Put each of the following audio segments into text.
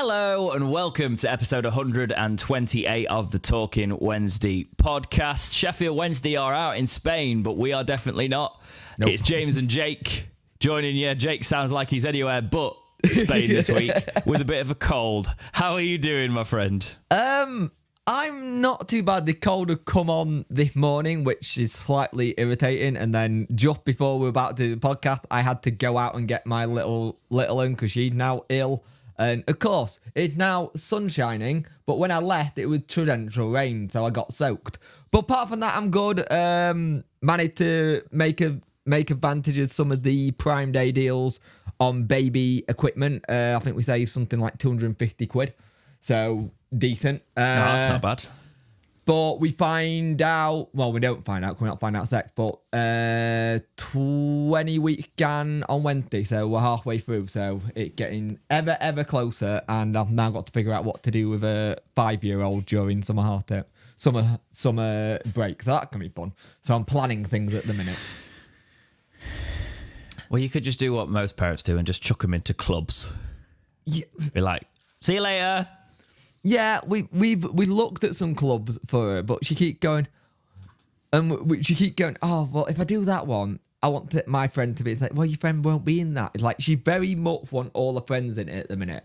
Hello and welcome to episode 128 of the Talking Wednesday podcast. Sheffield Wednesday are out in Spain, but we are definitely not. Nope. It's James and Jake joining you. Jake sounds like he's anywhere but Spain this week with a bit of a cold. How are you doing, my friend? I'm not too bad. The cold had come on this morning, which is slightly irritating. And then just before we were about to do the podcast, I had to go out and get my little one because she's now ill. And of course, it's now sun shining, but when I left, it was torrential rain, so I got soaked. But apart from that, I'm good. Managed to make advantage of some of the Prime Day deals on baby equipment. I think we saved something like 250 quid. So decent. That's not bad. But we find out, well, we don't find out, we're not find out sex, but 20 weeks scan on Wednesday, so we're halfway through, so it's getting ever closer, and I've now got to figure out what to do with a 5-year-old during summer break, so that can be fun. So I'm planning things at the minute. Well, you could just do what most parents do and just chuck them into clubs. Yeah. Be like, see you later. Yeah, we looked at some clubs for her, but she keep going, oh, well, if I do that one, I want my friend to be. It's like, well, your friend won't be in that. It's like, she very much want all the friends in it at the minute.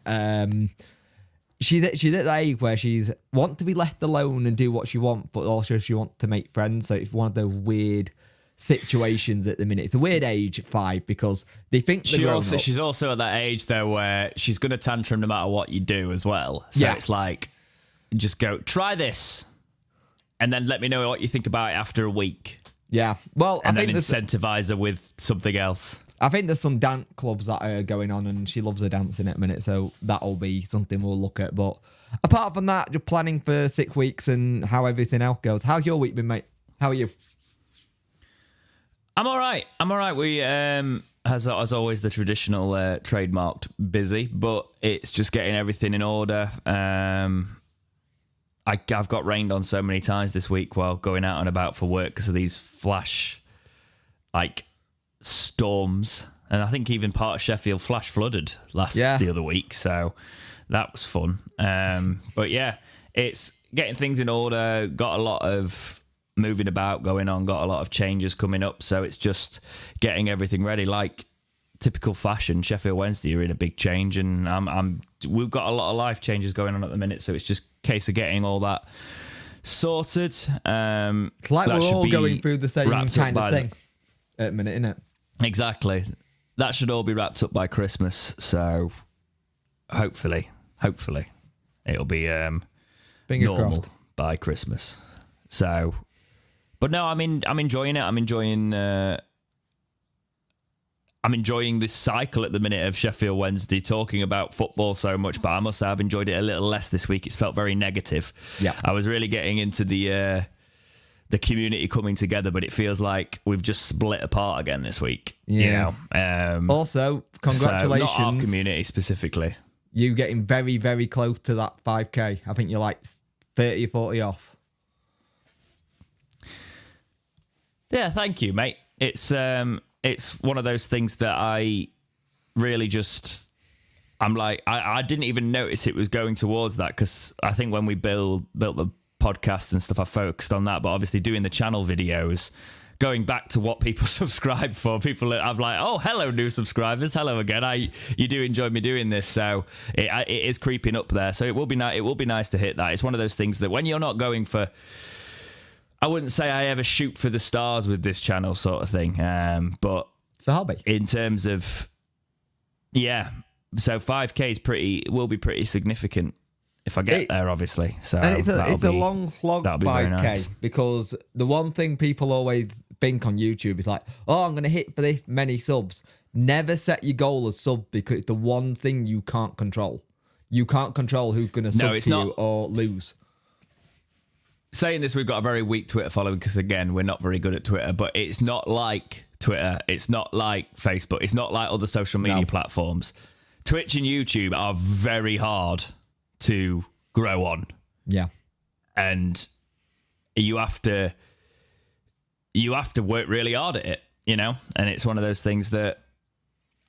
She's at that age where she's want to be left alone and do what she wants, but also she wants to make friends. So it's one of those weird situations at the minute. It's a weird age at 5 because they think she's also at that age though where she's going to tantrum no matter what you do as well. So It's like, just go try this and then let me know what you think about it after a week. Yeah. Well, and then incentivize her with something else. I think there's some dance clubs that are going on and she loves her dancing at a minute, so that'll be something we'll look at. But apart from that, just planning for 6 weeks and how everything else goes. How's your week been, mate? How are you? I'm all right. We, as always, the traditional trademarked busy, but it's just getting everything in order. I've got rained on so many times this week while going out and about for work because of these flash, storms. And I think even part of Sheffield flash flooded the other week. So that was fun. But yeah, it's getting things in order. Got a lot of moving about going on, got a lot of changes coming up, so it's just getting everything ready. Like typical fashion, Sheffield Wednesday are in a big change, and we've got a lot of life changes going on at the minute, so it's just a case of getting all that sorted. It's like we're all going through the same kind of thing at the minute, isn't it? Exactly. That should all be wrapped up by Christmas, so hopefully it'll be normal crossed by Christmas. So, but no, I'm enjoying it. I'm enjoying this cycle at the minute of Sheffield Wednesday talking about football so much, but I must say I've enjoyed it a little less this week. It's felt very negative. Yeah, I was really getting into the community coming together, but it feels like we've just split apart again this week. Yeah. You know? Also, congratulations. So not our community specifically. You getting very, very close to that 5K. I think you're like 30 or 40 off. Yeah, thank you, mate. It's one of those things that I really just, I'm like, I didn't even notice it was going towards that, because I think when we built the podcast and stuff, I focused on that, but obviously doing the channel videos, going back to what people subscribe for, I'm like, oh, hello, new subscribers, hello again. You do enjoy me doing this, so it is creeping up there. So it will be nice to hit that. It's one of those things that when you're not going for, I wouldn't say I ever shoot for the stars with this channel sort of thing, but it's a hobby in terms of, yeah. So 5K will be pretty significant if I get there, obviously. So and it's a long slog 5K, nice. Because the one thing people always think on YouTube is like, oh, I'm going to hit for this many subs. Never set your goal as sub, because it's the one thing you can't control. You can't control who's going to sub to you or lose. Saying this, we've got a very weak Twitter following because, again, we're not very good at Twitter, but it's not like Twitter. It's not like Facebook. It's not like other social media platforms. Twitch and YouTube are very hard to grow on. Yeah. And you have to work really hard at it, you know? And it's one of those things that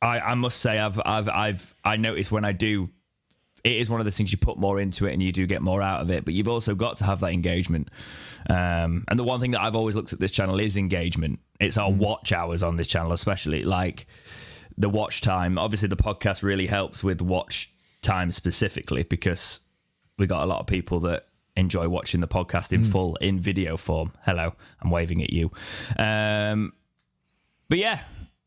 I must say I notice when I do it is one of those things you put more into it and you do get more out of it, but you've also got to have that engagement. And the one thing that I've always looked at this channel is engagement. It's our watch hours on this channel, especially like the watch time. Obviously, the podcast really helps with watch time specifically because we got a lot of people that enjoy watching the podcast in full, in video form. Hello, I'm waving at you. But yeah,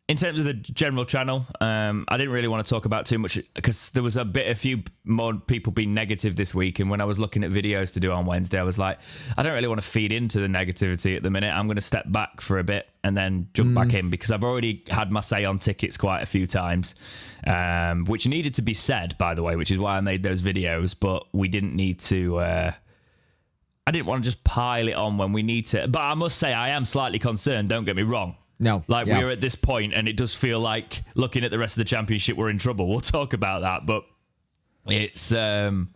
in terms of the general channel, I didn't really want to talk about too much because there was a few more people being negative this week. And when I was looking at videos to do on Wednesday, I was like, I don't really want to feed into the negativity at the minute. I'm going to step back for a bit and then jump back in because I've already had my say on tickets quite a few times, which needed to be said, by the way, which is why I made those videos. But we didn't need to... I didn't want to just pile it on when we need to. But I must say, I am slightly concerned, don't get me wrong. No. We're at this point and it does feel like looking at the rest of the championship, we're in trouble. We'll talk about that. But it's, you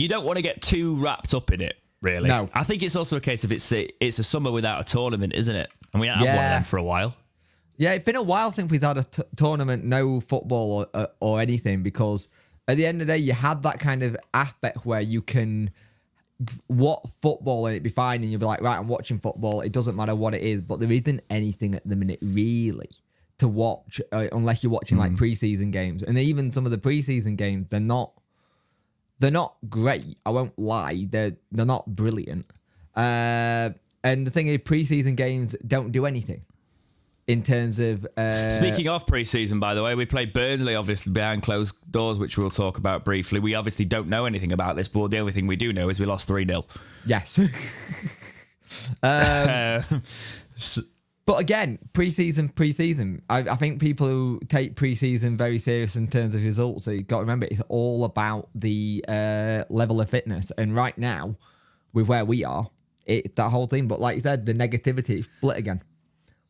don't want to get too wrapped up in it, really. No. I think it's also a case of it's a summer without a tournament, isn't it? And we haven't had one of them for a while. Yeah, it's been a while since we've had a tournament, no football or anything, because at the end of the day, you had that kind of aspect where you can... what football and it'd be fine and you'll be like, right, I'm watching football, it doesn't matter what it is, but there isn't anything at the minute really to watch unless you're watching like preseason games. And even some of the preseason games, they're not great, I won't lie, they're not brilliant, and the thing is, preseason games don't do anything in terms of... Speaking of pre-season, by the way, we played Burnley, obviously, behind closed doors, which we'll talk about briefly. We obviously don't know anything about this, but the only thing we do know is we lost 3-0. Yes. But again, pre-season. I think people who take pre-season very serious in terms of results, so you've got to remember, it's all about the level of fitness. And right now, with where we are, it's that whole thing. But like you said, the negativity is split again.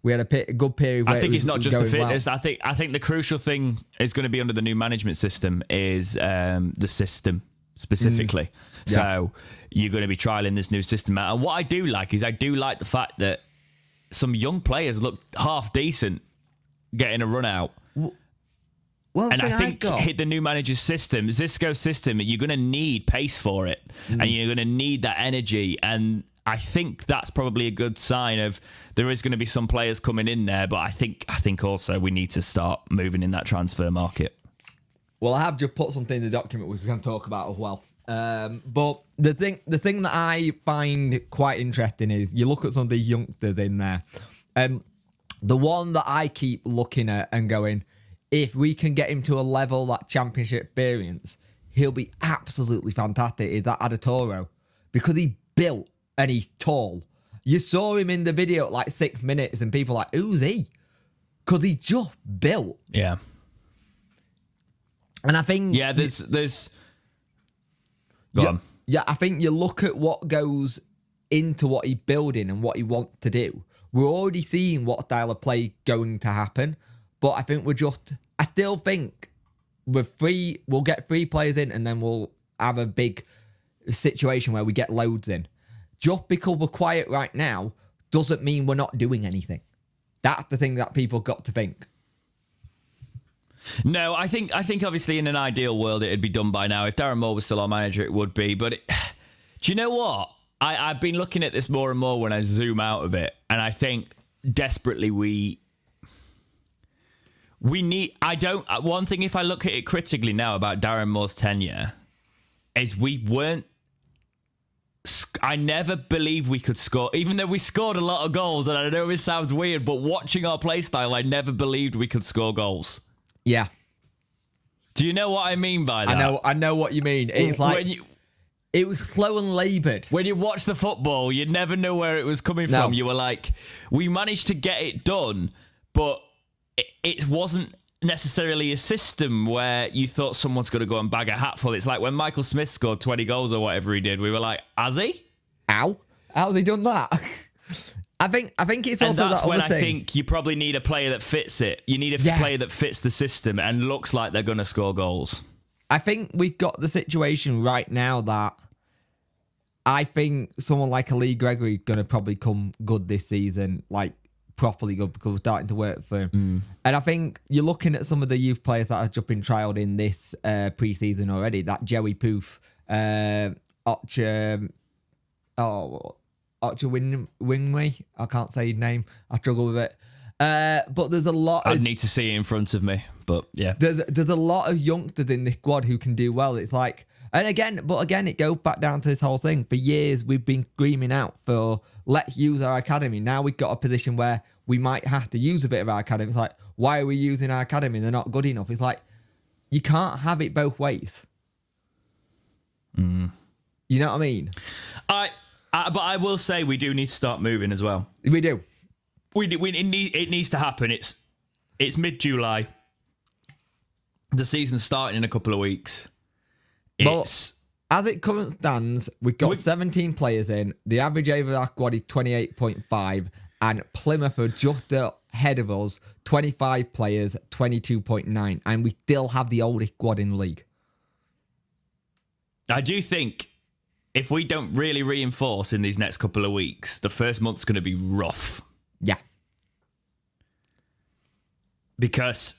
We had a good period. Where I think it's not just the fitness. Well. I think the crucial thing is going to be under the new management system is the system specifically. Yeah. So you're going to be trialing this new system out. And what I do like is I do like the fact that some young players look half decent getting a run out. Well, and I think hit the new manager's system, Xisco's system, you're going to need pace for it. And you're going to need that energy. And I think that's probably a good sign of there is going to be some players coming in there, but I think also we need to start moving in that transfer market. Well, I have just put something in the document we can talk about as well. But the thing that I find quite interesting is you look at some of the youngsters in there. The one that I keep looking at and going, if we can get him to a level that championship experience, he'll be absolutely fantastic, is that Adatoro. Because he built and he's tall. You saw him in the video at like 6 minutes and people are like, who's he? Because he just built. Yeah. And I think... Yeah, there's... Go on. Yeah, I think you look at what goes into what he's building and what he wants to do. We're already seeing what style of play going to happen. But I think I still think we'll get 3 players in and then we'll have a big situation where we get loads in. Just because we're quiet right now doesn't mean we're not doing anything. That's the thing that people got to think. No, I think obviously in an ideal world it'd be done by now. If Darren Moore was still our manager, it would be. But do you know what? I've been looking at this more and more when I zoom out of it, and I think desperately we need. One thing, if I look at it critically now about Darren Moore's tenure, is we weren't. I never believed we could score, even though we scored a lot of goals. And I know this sounds weird, but watching our play style, I never believed we could score goals. Yeah. Do you know what I mean by that? I know what you mean. It's like it was slow and laboured. When you watch the football, you never know where it was coming from. You were like, we managed to get it done, but it wasn't necessarily a system where you thought someone's going to go and bag a hatful. It's like when Michael Smith scored 20 goals or whatever he did, we were like, has he? Ow. How's he done that? I think it's also and that's that when other thing. I think you probably need a player that fits it. You need a player that fits the system and looks like they're going to score goals. I think we've got the situation right now that I think someone like a Lee Gregory going to probably come good this season, like properly good because we're starting to work for him. And I think you're looking at some of the youth players that have just been trialled in this pre-season already. That Joey Poof, Archer Wingway. I can't say his name. I struggle with it. But there's a lot. I'd need to see it in front of me, but yeah. There's a lot of youngsters in this squad who can do well. It's like, and again, it goes back down to this whole thing. For years, we've been screaming out for let's use our academy. Now we've got a position where we might have to use a bit of our academy. It's like, why are we using our academy? They're not good enough. It's like, you can't have it both ways. You know what I mean? But I will say we do need to start moving as well. We do. It needs to happen. It's mid-July. The season's starting in a couple of weeks. As it currently stands, we've got 17 players in. The average age of our squad is 28.5, and Plymouth are just ahead of us, 25 players, 22.9, and we still have the oldest squad in the league. I do think if we don't really reinforce in these next couple of weeks, the first month's going to be rough. Yeah. Because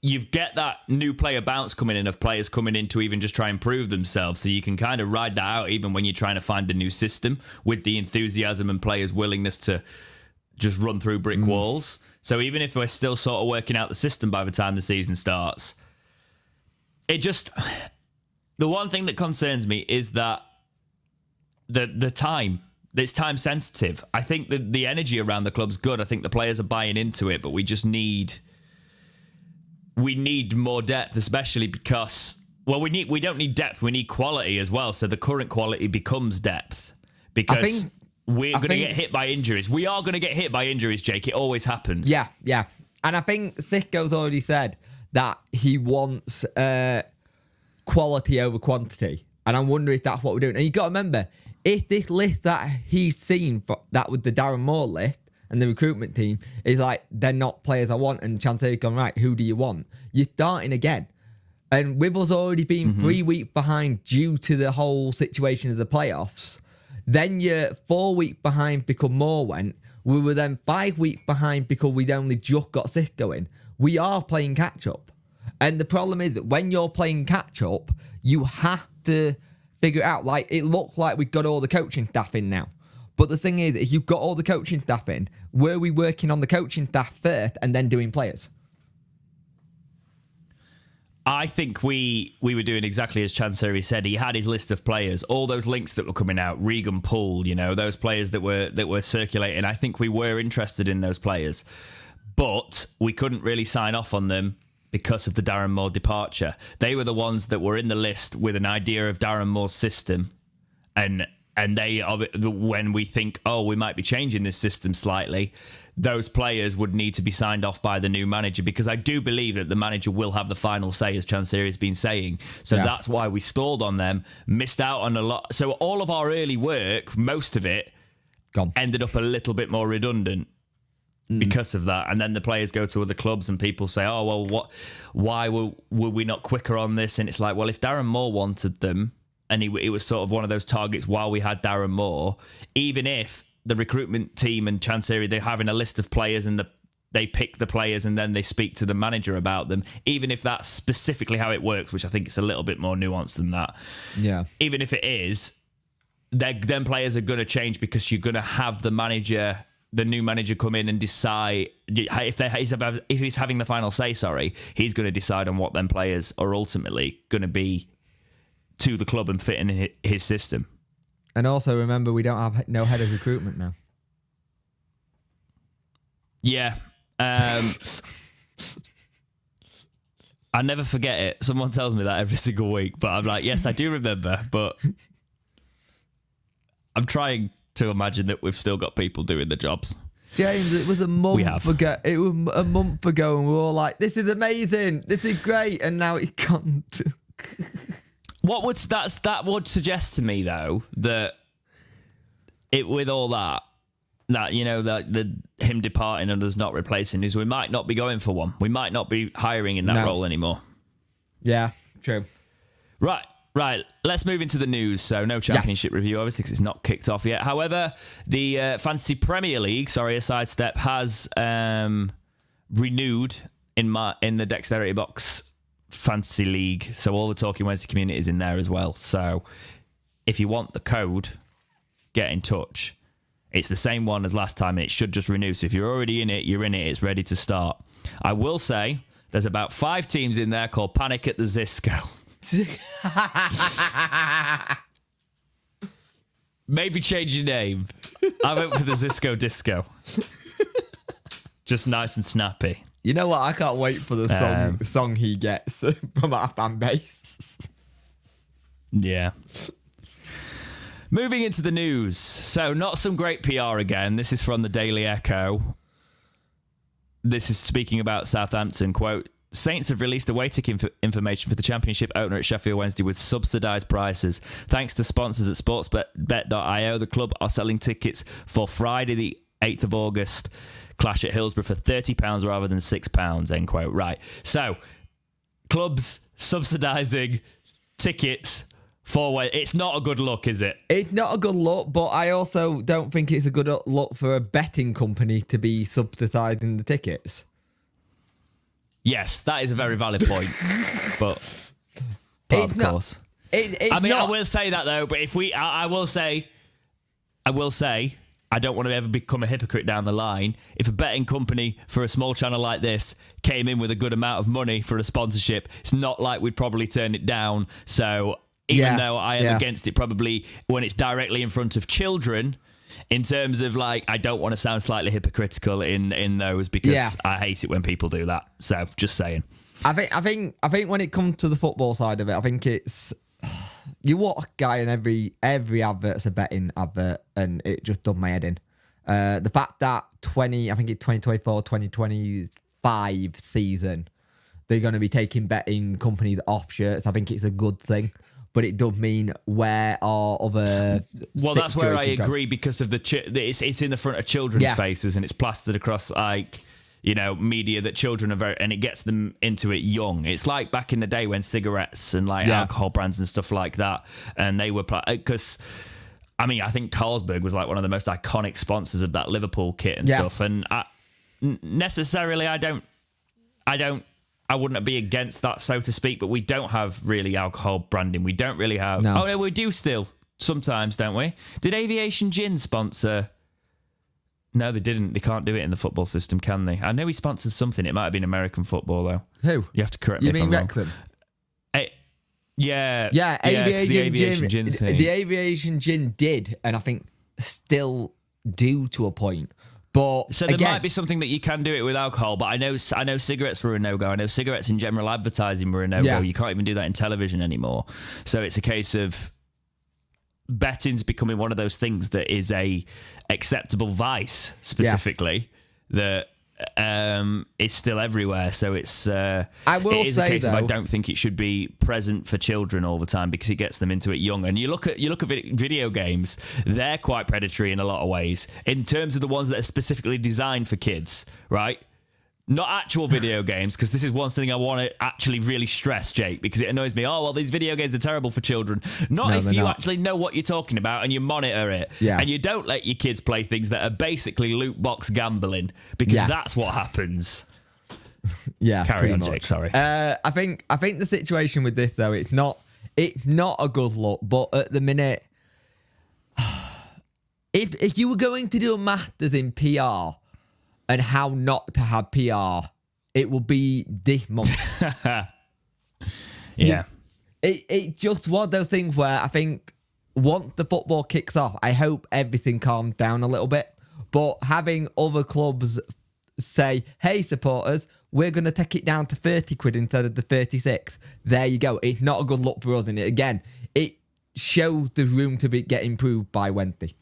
you get that new player bounce coming in of players coming in to even just try and prove themselves. So you can kind of ride that out even when you're trying to find the new system with the enthusiasm and players' willingness to just run through brick walls. So even if we're still sort of working out the system by the time the season starts, the one thing that concerns me is that the time. It's time sensitive. I think that the energy around the club's good. I think the players are buying into it, but we just need more depth, especially because we don't need depth. We need quality as well. So the current quality becomes depth because we're going to get hit by injuries. We are going to get hit by injuries, Jake. It always happens. Yeah. And I think Sicko's already said that he wants quality over quantity. And I'm wondering if that's what we're doing. And you got to remember, if this list that he's seen, that was the Darren Moore list and the recruitment team, is like, they're not players I want, and Chancery's gone, right, who do you want? You're starting again. And with us already being 3 weeks behind due to the whole situation of the playoffs, then you're 4 weeks behind because Moore went. We were then 5 weeks behind because we'd only just got Sicko in. We are playing catch-up. And the problem is that when you're playing catch-up, you have to figure it out. Like, it looks like we've got all the coaching staff in now. But the thing is, if you've got all the coaching staff in, were we working on the coaching staff first and then doing players? I think we were doing exactly as Chancery said. He had his list of players, all those links that were coming out, Regan Poole, those players that were circulating. I think we were interested in those players, but we couldn't really sign off on them because of the Darren Moore departure. They were the ones that were in the list with an idea of Darren Moore's system, and when we think, we might be changing this system slightly, those players would need to be signed off by the new manager, because I do believe that the manager will have the final say, as Chancery has been saying. So that's why we stalled on them, missed out on a lot. So all of our early work, most of it, ended up a little bit more redundant because of that. And then the players go to other clubs and people say, why were we not quicker on this? And it's like, well, if Darren Moore wanted them, and it was sort of one of those targets while we had Darren Moore, even if the recruitment team and Chancery, they're having a list of players and they pick the players and then they speak to the manager about them, even if that's specifically how it works, which I think it's a little bit more nuanced than that. Yeah. Even if it is, then players are going to change, because you're going to have the new manager come in and decide if he's having the final say. He's going to decide on what them players are ultimately going to be to the club and fit in his system. And also remember, we don't have no head of recruitment now. Yeah. I never forget it. Someone tells me that every single week, but I'm like, yes, I do remember, but I'm trying to imagine that we've still got people doing the jobs. James, it was a month ago. It was a month ago, and we were all like, this is amazing, this is great, and now it can't. That would suggest to me, though, that with all that him departing and us not replacing is, we might not be going for one. We might not be hiring in that role anymore. Yeah, true. Right. Right, let's move into the news. So no championship review, obviously, because it's not kicked off yet. However, the Fantasy Premier League, sorry, a sidestep, has renewed in the Dexterity Box Fantasy League. So all the Talking Wednesday community is in there as well. So if you want the code, get in touch. It's the same one as last time, and it should just renew. So if you're already in it, you're in it. It's ready to start. I will say there's about 5 teams in there called Panic at the Zisco. Maybe change your name. I went for the Zisco Disco. Just nice and snappy. You know what? I can't wait for the song he gets from our fan base. Yeah. Moving into the news. So not some great PR again. This is from the Daily Echo. This is speaking about Southampton, quote, Saints have released away ticket information for the Championship opener at Sheffield Wednesday with subsidised prices. Thanks to sponsors at sportsbet.io, the club are selling tickets for Friday the 8th of August clash at Hillsborough for £30 rather than £6, end quote. Right. So, clubs subsidising tickets for when it's not a good look, is it? It's not a good look, but I also don't think it's a good look for a betting company to be subsidising the tickets. Yes, that is a very valid point. but of course. I will say that though, but if I will say, I don't want to ever become a hypocrite down the line. If a betting company for a small channel like this came in with a good amount of money for a sponsorship, it's not like we'd probably turn it down. So even though I am against it, probably when it's directly in front of children, in terms of like, I don't want to sound slightly hypocritical in those because I hate it when people do that. So just saying. I think when it comes to the football side of it, I think it's you watch a guy in every advert's a betting advert, and it just done my head in. The fact that 2024-2025 season, they're going to be taking betting companies off shirts. I think it's a good thing. But it does mean where are other... Well, that's where I agree because of it's in the front of children's faces and it's plastered across like, you know, media that children are very... And it gets them into it young. It's like back in the day when cigarettes and like alcohol brands and stuff like that, and they were... Because, I mean, I think Carlsberg was like one of the most iconic sponsors of that Liverpool kit and stuff. And necessarily, I wouldn't be against that, so to speak, but we don't have really alcohol branding. We don't really have... No. Oh, no, we do still. Sometimes, don't we? Did Aviation Gin sponsor... No, they didn't. They can't do it in the football system, can they? I know he sponsors something. It might have been American football, though. Who? You have to correct me if I'm wrong. You mean Wrexham? Yeah, Aviation Gin. The Aviation Gin did, and I think still do to a point. But so there might be something that you can do it with alcohol, but I know cigarettes were a no-go. I know cigarettes in general advertising were a no-go. Yeah. You can't even do that in television anymore. So it's a case of betting's becoming one of those things that is a acceptable vice, specifically, that is still everywhere. So it's I will say, a case though, of I don't think it should be present for children all the time because it gets them into it young. And you look at video games, they're quite predatory in a lot of ways in terms of the ones that are specifically designed for kids, right? Not actual video games, because this is one thing I want to actually really stress, Jake, because it annoys me. Oh, well, these video games are terrible for children. If you actually know what you're talking about and you monitor it. Yeah. And you don't let your kids play things that are basically loot box gambling, because that's what happens. Yeah, Carry on, much. Jake, sorry. I think the situation with this, though, it's not a good look, but at the minute, if you were going to do a masters in PR, and how not to have PR, it will be this month. Yeah. It's just one of those things where I think once the football kicks off, I hope everything calms down a little bit. But having other clubs say, hey, supporters, we're going to take it down to 30 quid instead of the 36. There you go. It's not a good look for us. And again, it shows the room to get improved by Wednesday.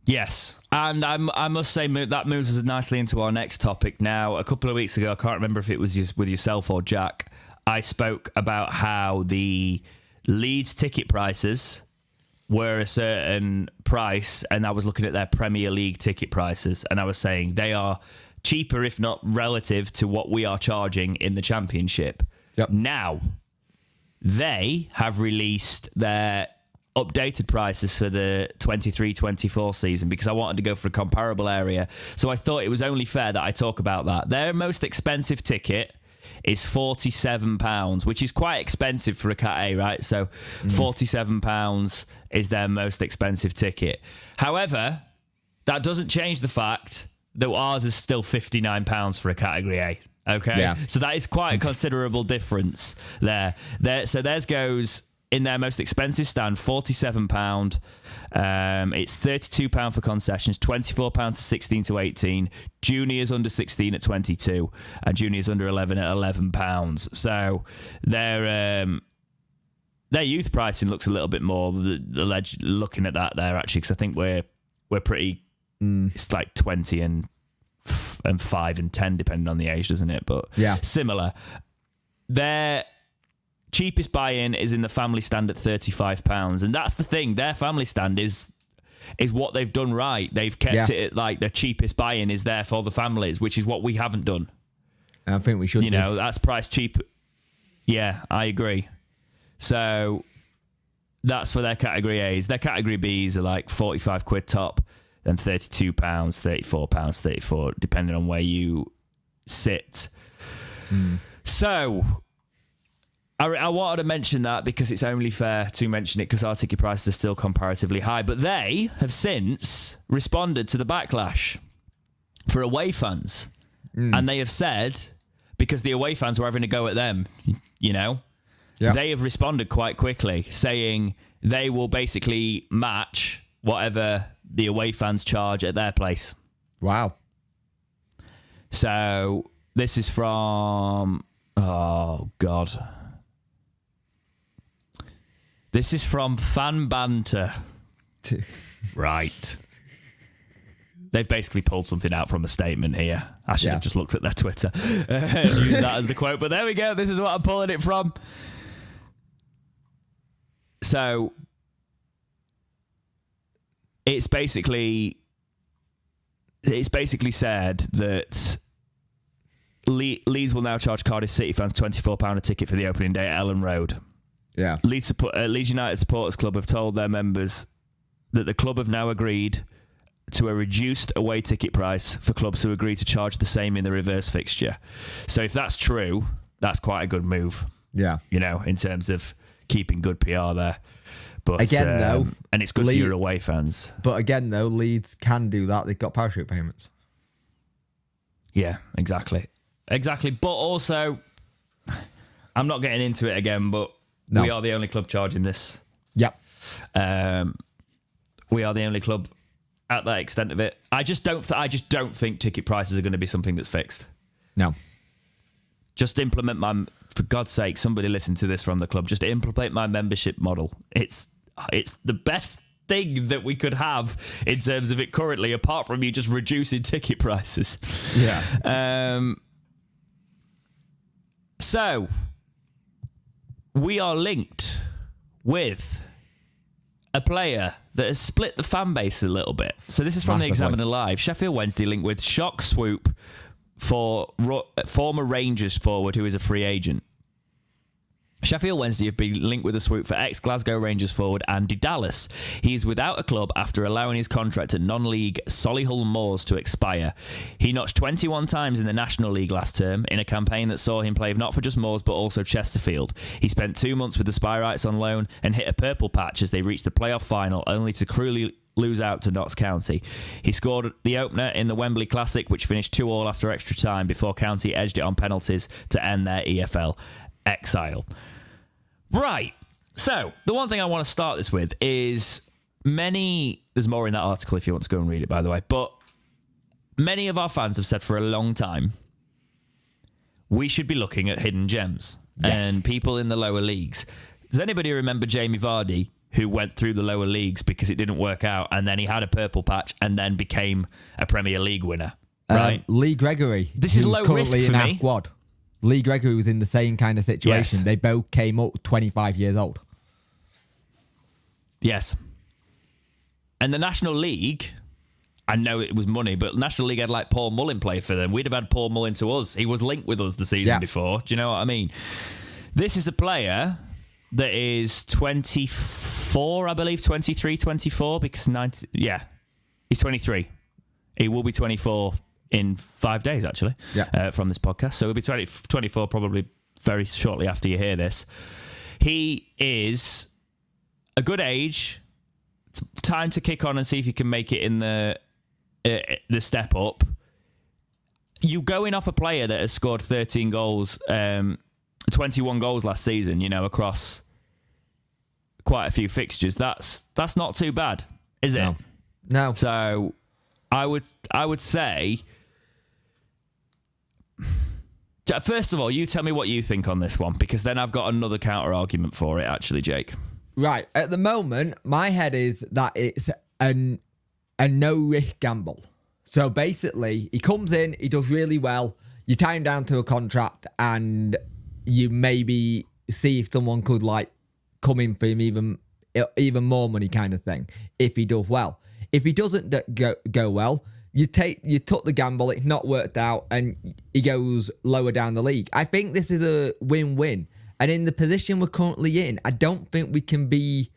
Yes, and I must say that moves us nicely into our next topic now. A couple of weeks ago, I can't remember if it was just with yourself or Jack, I spoke about how the Leeds ticket prices were a certain price, and I was looking at their Premier League ticket prices, and I was saying they are cheaper, if not relative, to what we are charging in the Championship. Yep. Now, they have released their updated prices for the 23-24 season because I wanted to go for a comparable area. So I thought it was only fair that I talk about that. Their most expensive ticket is £47, which is quite expensive for a Cat A, right? So £47 is their most expensive ticket. However, that doesn't change the fact that ours is still £59 for a Category A. Okay? Yeah. So that is quite a considerable difference there. So theirs goes in their most expensive stand, £47. It's £32 for concessions, £24 to 16 to 18, juniors under 16 at 22, and juniors under 11 at £11. So their youth pricing looks a little bit more looking at that there actually, because I think we're pretty. It's like 20 and 5 and 10 depending on the age, doesn't it? But yeah, similar. Their cheapest buy-in is in the family stand at £35, and that's the thing. Their family stand is what they've done right. They've kept it at, like, the cheapest buy-in is there for the families, which is what we haven't done. I think we should. That's priced cheap. Yeah, I agree. So that's for their Category A's. Their Category B's are like £45 top, then £32, £34, 34, depending on where you sit. So I wanted to mention that because it's only fair to mention it because our ticket prices are still comparatively high. But they have since responded to the backlash for away fans. And they have said, because the away fans were having a go at them, they have responded quite quickly, saying they will basically match whatever the away fans charge at their place. Wow. So this is from... Oh, God. This is from Fan Banter. Right. They've basically pulled something out from a statement here. I should have just looked at their Twitter and used that as the quote. But there we go. This is what I'm pulling it from. So it's basically said that Leeds will now charge Cardiff City fans £24 a ticket for the opening day at Ellen Road. Yeah. Leeds United Supporters Club have told their members that the club have now agreed to a reduced away ticket price for clubs who agree to charge the same in the reverse fixture. So if that's true, that's quite a good move. Yeah. In terms of keeping good PR there. But again, though, and it's good for your away fans. But again, though, Leeds can do that. They've got parachute payments. Yeah, exactly. But also, I'm not getting into it again, but we are the only club charging this. Yep. We are the only club at that extent of it. I just don't think ticket prices are going to be something that's fixed. No. Just implement for God's sake, somebody listen to this from the club. Just implement my membership model. It's the best thing that we could have in terms of it currently, apart from you just reducing ticket prices. Yeah. So we are linked with a player that has split the fan base a little bit. So this is from the Examiner Live. Sheffield Wednesday linked with shock swoop for former Rangers forward who is a free agent. Sheffield Wednesday have been linked with a swoop for ex-Glasgow Rangers forward Andy Dallas. He is without a club after allowing his contract at non-league Solihull Moors to expire. He notched 21 times in the National League last term in a campaign that saw him play not for just Moors but also Chesterfield. He spent 2 months with the Spyrites on loan and hit a purple patch as they reached the playoff final, only to cruelly lose out to Notts County. He scored the opener in the Wembley Classic, which finished 2-2 after extra time before County edged it on penalties to end their EFL exile. Right. So, the one thing I want to start this with is there's more in that article if you want to go and read it, by the way, but many of our fans have said for a long time we should be looking at hidden gems and people in the lower leagues. Does anybody remember Jamie Vardy, who went through the lower leagues because it didn't work out, and then he had a purple patch and then became a Premier League winner? Right. Lee Gregory. This is low risk for me. Squad. Lee Gregory was in the same kind of situation. Yes. They both came up 25 years old. Yes. And the National League, I know it was money, but National League had like Paul Mullin play for them. We'd have had Paul Mullin to us. He was linked with us the season before. Do you know what I mean? This is a player that is 24, I believe, 23, 24, because he's 23. He will be 24 in 5 days, actually, from this podcast. So he'll be 24 probably very shortly after you hear this. He is a good age. It's time to kick on and see if you can make it in the step up. You going off a player that has scored 13 goals, 21 goals last season, across quite a few fixtures. That's not too bad, is it? No. So I would say, first of all, you tell me what you think on this one, because then I've got another counter argument for it, actually, Jake. Right. At the moment, my head is that it's a no-risk gamble. So basically, he comes in, he does really well, you tie him down to a contract, and you maybe see if someone could come in for him even more money kind of thing, if he does well. If he doesn't go well, you took the gamble, it's not worked out, and he goes lower down the league. I think this is a win-win. And in the position we're currently in, I don't think we can be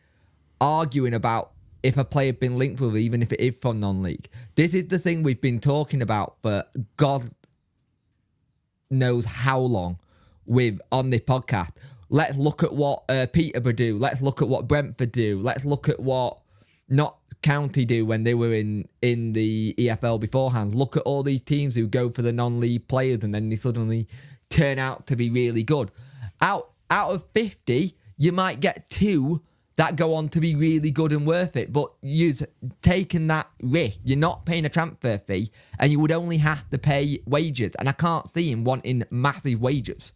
arguing about if a player had been linked with, even if it is from non-league. This is the thing we've been talking about for God knows how long on this podcast. Let's look at what Peterborough do. Let's look at what Brentford do. Let's look at what Notts County do when they were in the EFL beforehand. Look at all these teams who go for the non-league players and then they suddenly turn out to be really good. Out of 50, you might get 2 that go on to be really good and worth it. But you've taken that risk. You're not paying a transfer fee, and you would only have to pay wages. And I can't see him wanting massive wages.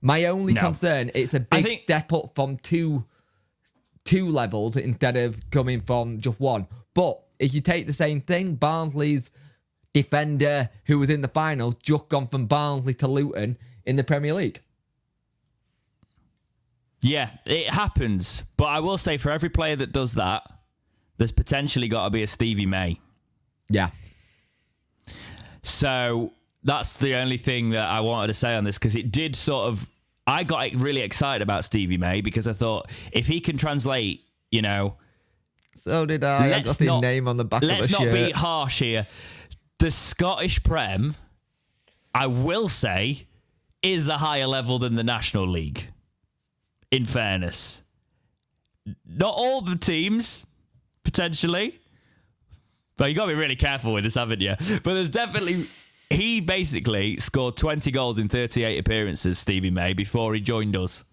My only concern, it's a big step up from two levels instead of coming from just one. But if you take the same thing, Barnsley's defender who was in the finals just gone from Barnsley to Luton in the Premier League. Yeah, it happens. But I will say, for every player that does that, there's potentially got to be a Stevie May. Yeah. So that's the only thing that I wanted to say on this, because it did I got really excited about Stevie May because I thought if he can translate, So did I. I got his name on the back of the shirt. Let's not be harsh here. The Scottish Prem, I will say, is a higher level than the National League. In fairness, not all the teams, potentially, but you got to be really careful with this, haven't you? But there's definitely, he basically scored 20 goals in 38 appearances, Stevie May, before he joined us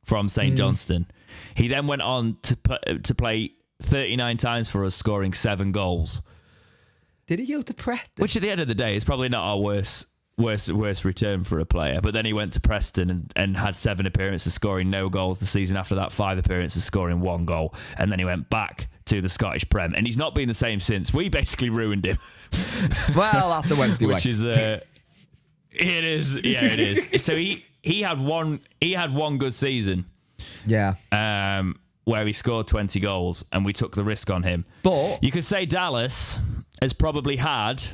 from St. Johnstone. He then went on to play 39 times for us, scoring 7 goals. Did he go to Preston? Which at the end of the day is probably not our worst return for a player. But then he went to Preston and had 7 appearances, scoring no goals. The season after that, 5 appearances, scoring 1 goal. And then he went back to the Scottish Prem. And he's not been the same since. We basically ruined him. Well, that's the way. Which is... it is. Yeah, it is. So he had one good season. Yeah. Where he scored 20 goals and we took the risk on him. But... you could say Dallas has probably had...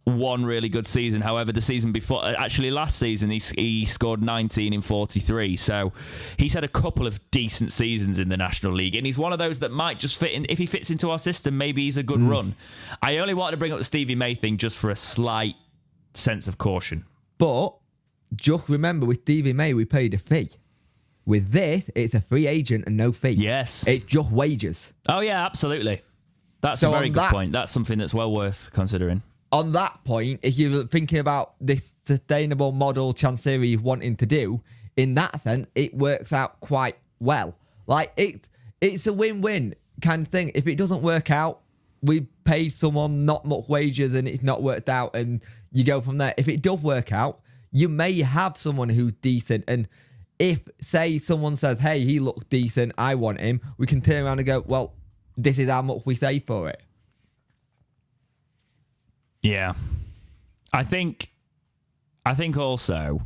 one really good season. However, the season before, actually last season, he scored 19 in 43. So he's had a couple of decent seasons in the National League. And he's one of those that might just fit in. If he fits into our system, maybe he's a good run. I only wanted to bring up the Stevie May thing just for a slight sense of caution. But just remember, with Stevie May, we paid a fee. With this, it's a free agent and no fee. Yes. It's just wages. Oh, yeah, absolutely. That's a very good point. That's something that's well worth considering. On that point, if you're thinking about the sustainable model Chansiri wanting to do, in that sense, it works out quite well. Like, it's a win-win kind of thing. If it doesn't work out, we pay someone not much wages and it's not worked out and you go from there. If it does work out, you may have someone who's decent. And if, say, someone says, hey, he looks decent, I want him, we can turn around and go, well, this is how much we say for it. Yeah. I think also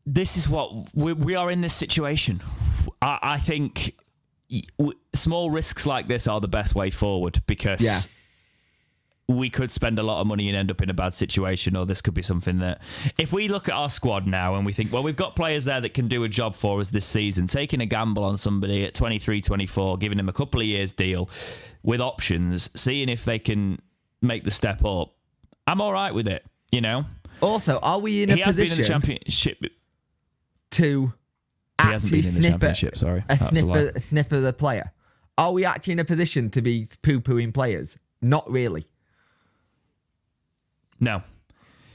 this is what we are in this situation. I think small risks like this are the best way forward because we could spend a lot of money and end up in a bad situation, or this could be something that, if we look at our squad now and we think, well, we've got players there that can do a job for us this season, taking a gamble on somebody at 23, 24, giving them a couple of years deal with options, seeing if they can make the step up, I'm all right with it, you know? Also, are we in a position... He has been in the championship... To he hasn't been in the championship, sorry. A sniff of the player. Are we actually in a position to be poo-pooing players? Not really. No.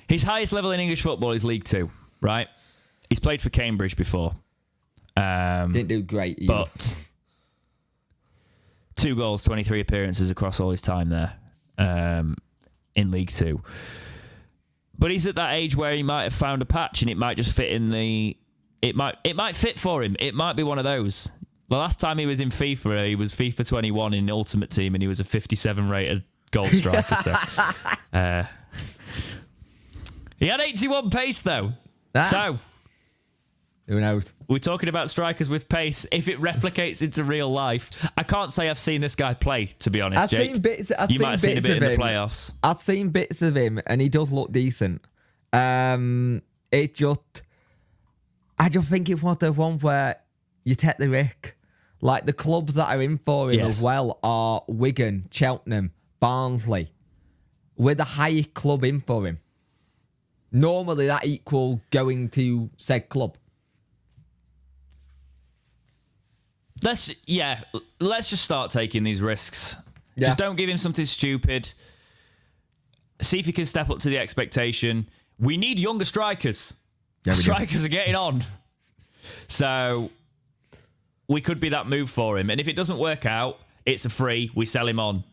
His highest level in English football is League Two, right? He's played for Cambridge before. Didn't do great either. But 2 goals, 23 appearances across all his time there in League Two. But he's at that age where he might have found a patch and it might just fit in the... It might fit for him. It might be one of those. The last time he was in FIFA, he was FIFA 21 in Ultimate Team and he was a 57 rated goal striker. So... he had 81 pace though. So who knows? We're talking about strikers with pace. If it replicates into real life, I can't say I've seen this guy play, to be honest. I've seen bits. You might have seen a bit in the playoffs. I've seen bits of him, and he does look decent. I just think it's one of those ones where you take the risk. Like the clubs that are in for him as well are Wigan, Cheltenham, Barnsley. We're the highest club in for him. Normally that equal going to said club. Let's just start taking these risks. Yeah. Just don't give him something stupid. See if he can step up to the expectation. We need younger strikers. Strikers are getting on. So we could be that move for him. And if it doesn't work out, it's a free. We sell him on.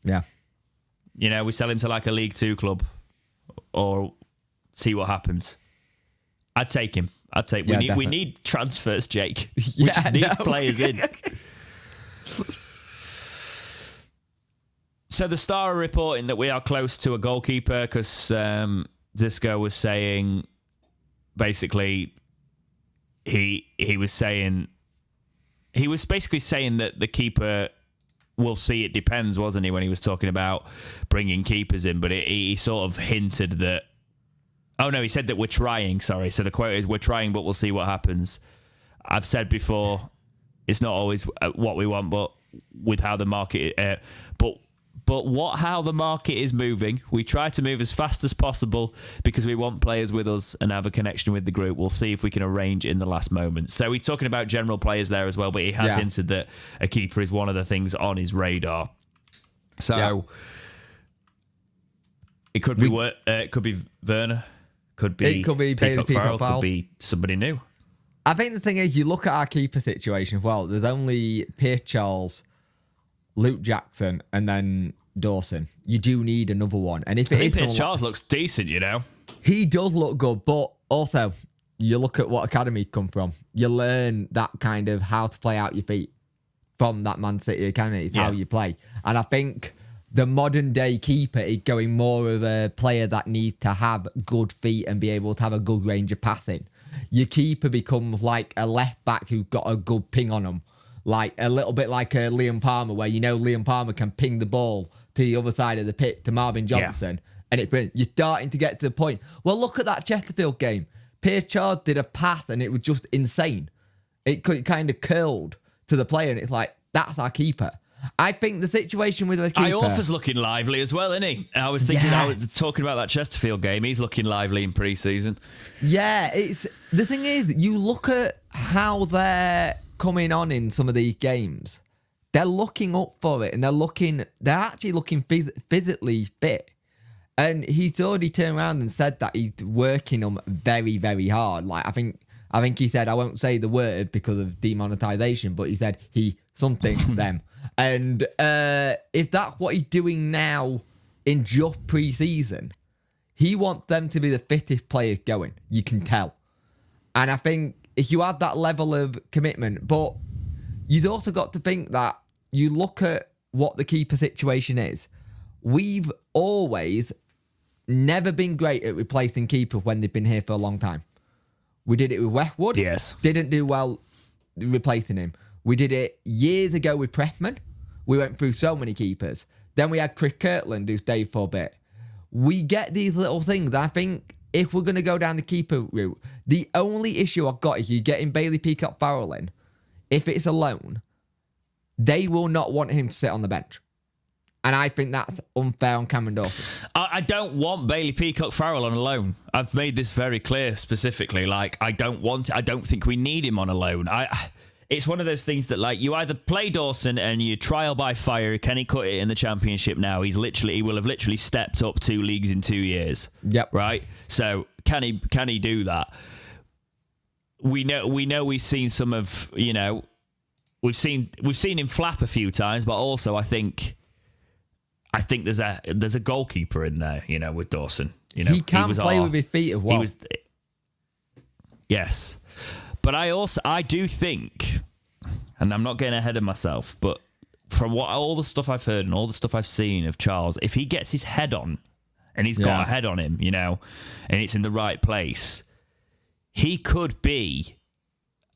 Yeah. You know, we sell him to like a League Two club or see what happens. I'd take him. We need transfers, Jake. We just need players in. So the Star are reporting that we are close to a goalkeeper because Zisco was saying, basically, he was basically saying that the keeper, we'll see, it depends, wasn't he, when he was talking about bringing keepers in, but he sort of hinted that, oh no, he said that we're trying, sorry. So the quote is, we're trying, but we'll see what happens. I've said before, it's not always what we want, but with how the market, how the market is moving, we try to move as fast as possible because we want players with us and have a connection with the group. We'll see if we can arrange in the last moment. So he's talking about general players there as well, but he has hinted that a keeper is one of the things on his radar. So it could be Werner, could be Peacock Farrell, could be somebody new. I think the thing is, you look at our keeper situation as well. There's only Pierce Charles, Luke Jackson, and then Dawson. You do need another one. And if it is Pierce Charles looks decent, you know. He does look good, but also you look at what academy he come from. You learn that kind of how to play out your feet from that Man City academy. It's how you play. And I think the modern day keeper is going more of a player that needs to have good feet and be able to have a good range of passing. Your keeper becomes like a left back who's got a good ping on him. Like a little bit like a Liam Palmer, where you know Liam Palmer can ping the ball to the other side of the pit to Marvin Johnson, and you're starting to get to the point. Well, look at that Chesterfield game. Pierce Charles did a pass, and it was just insane. It kind of curled to the player, and it's like, that's our keeper. I think the situation with the keeper... Iorfa's looking lively as well, isn't he? I was thinking, I was talking about that Chesterfield game. He's looking lively in pre-season. Yeah, the thing is, you look at how they're coming on in some of these games. They're looking up for it, and they're actually looking physically fit. And he's already turned around and said that he's working them very, very hard. Like I think he said, I won't say the word because of demonetization, but he said them. And if that's what he's doing now in just pre-season, he wants them to be the fittest players going. You can tell. And I think if you have that level of commitment, but you've also got to think that you look at what the keeper situation is. We've always never been great at replacing keepers when they've been here for a long time. We did it with Westwood. Yes. Didn't do well replacing him. We did it years ago with Pressman. We went through so many keepers. Then we had Chris Kirkland, who stayed for a bit. We get these little things. I think if we're going to go down the keeper route, the only issue I've got is you getting Bailey Peacock-Farrell in. If it's a loan, they will not want him to sit on the bench. And I think that's unfair on Cameron Dawson. I don't want Bailey Peacock-Farrell on a loan. I've made this very clear specifically. Like, I don't think we need him on a loan. It's one of those things that, like, you either play Dawson and you trial by fire. Can he cut it in the Championship now? He will have literally stepped up 2 leagues in 2 years. Yep. Right? So can he do that? We know we've seen some of, we've seen him flap a few times, but also I think there's a goalkeeper in there, with Dawson. He can play with his feet as well. Yes. But I do think, and I'm not getting ahead of myself, but from all the stuff I've heard and all the stuff I've seen of Charles, if he gets his head on, and he's got a head on him, and it's in the right place, he could be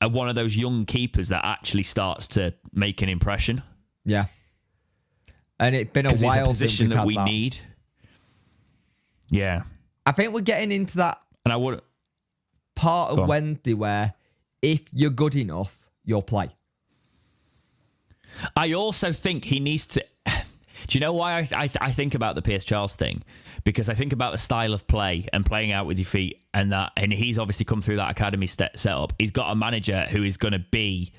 one of those young keepers that actually starts to make an impression. Yeah. And it's been a while it's a position that we need. Yeah. I think we're getting into that and I would part of Wednesday where if you're good enough, you'll play. I also think he needs to... Do you know why I think about the Pierce Charles thing? Because I think about the style of play and playing out with your feet and he's obviously come through that academy setup. He's got a manager who is going to be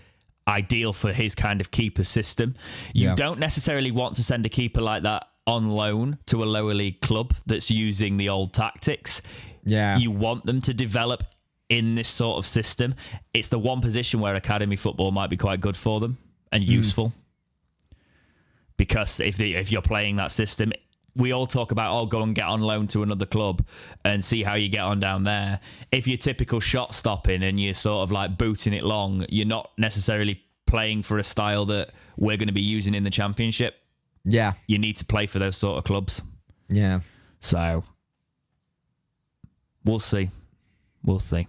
ideal for his kind of keeper system. You don't necessarily want to send a keeper like that on loan to a lower league club that's using the old tactics. Yeah. You want them to develop in this sort of system. It's the one position where academy football might be quite good for them and useful. Because if you're playing that system, we all talk about, go and get on loan to another club and see how you get on down there. If you're typical shot stopping and you're sort of like booting it long, you're not necessarily playing for a style that we're going to be using in the Championship. Yeah. You need to play for those sort of clubs. Yeah. So, we'll see. We'll see.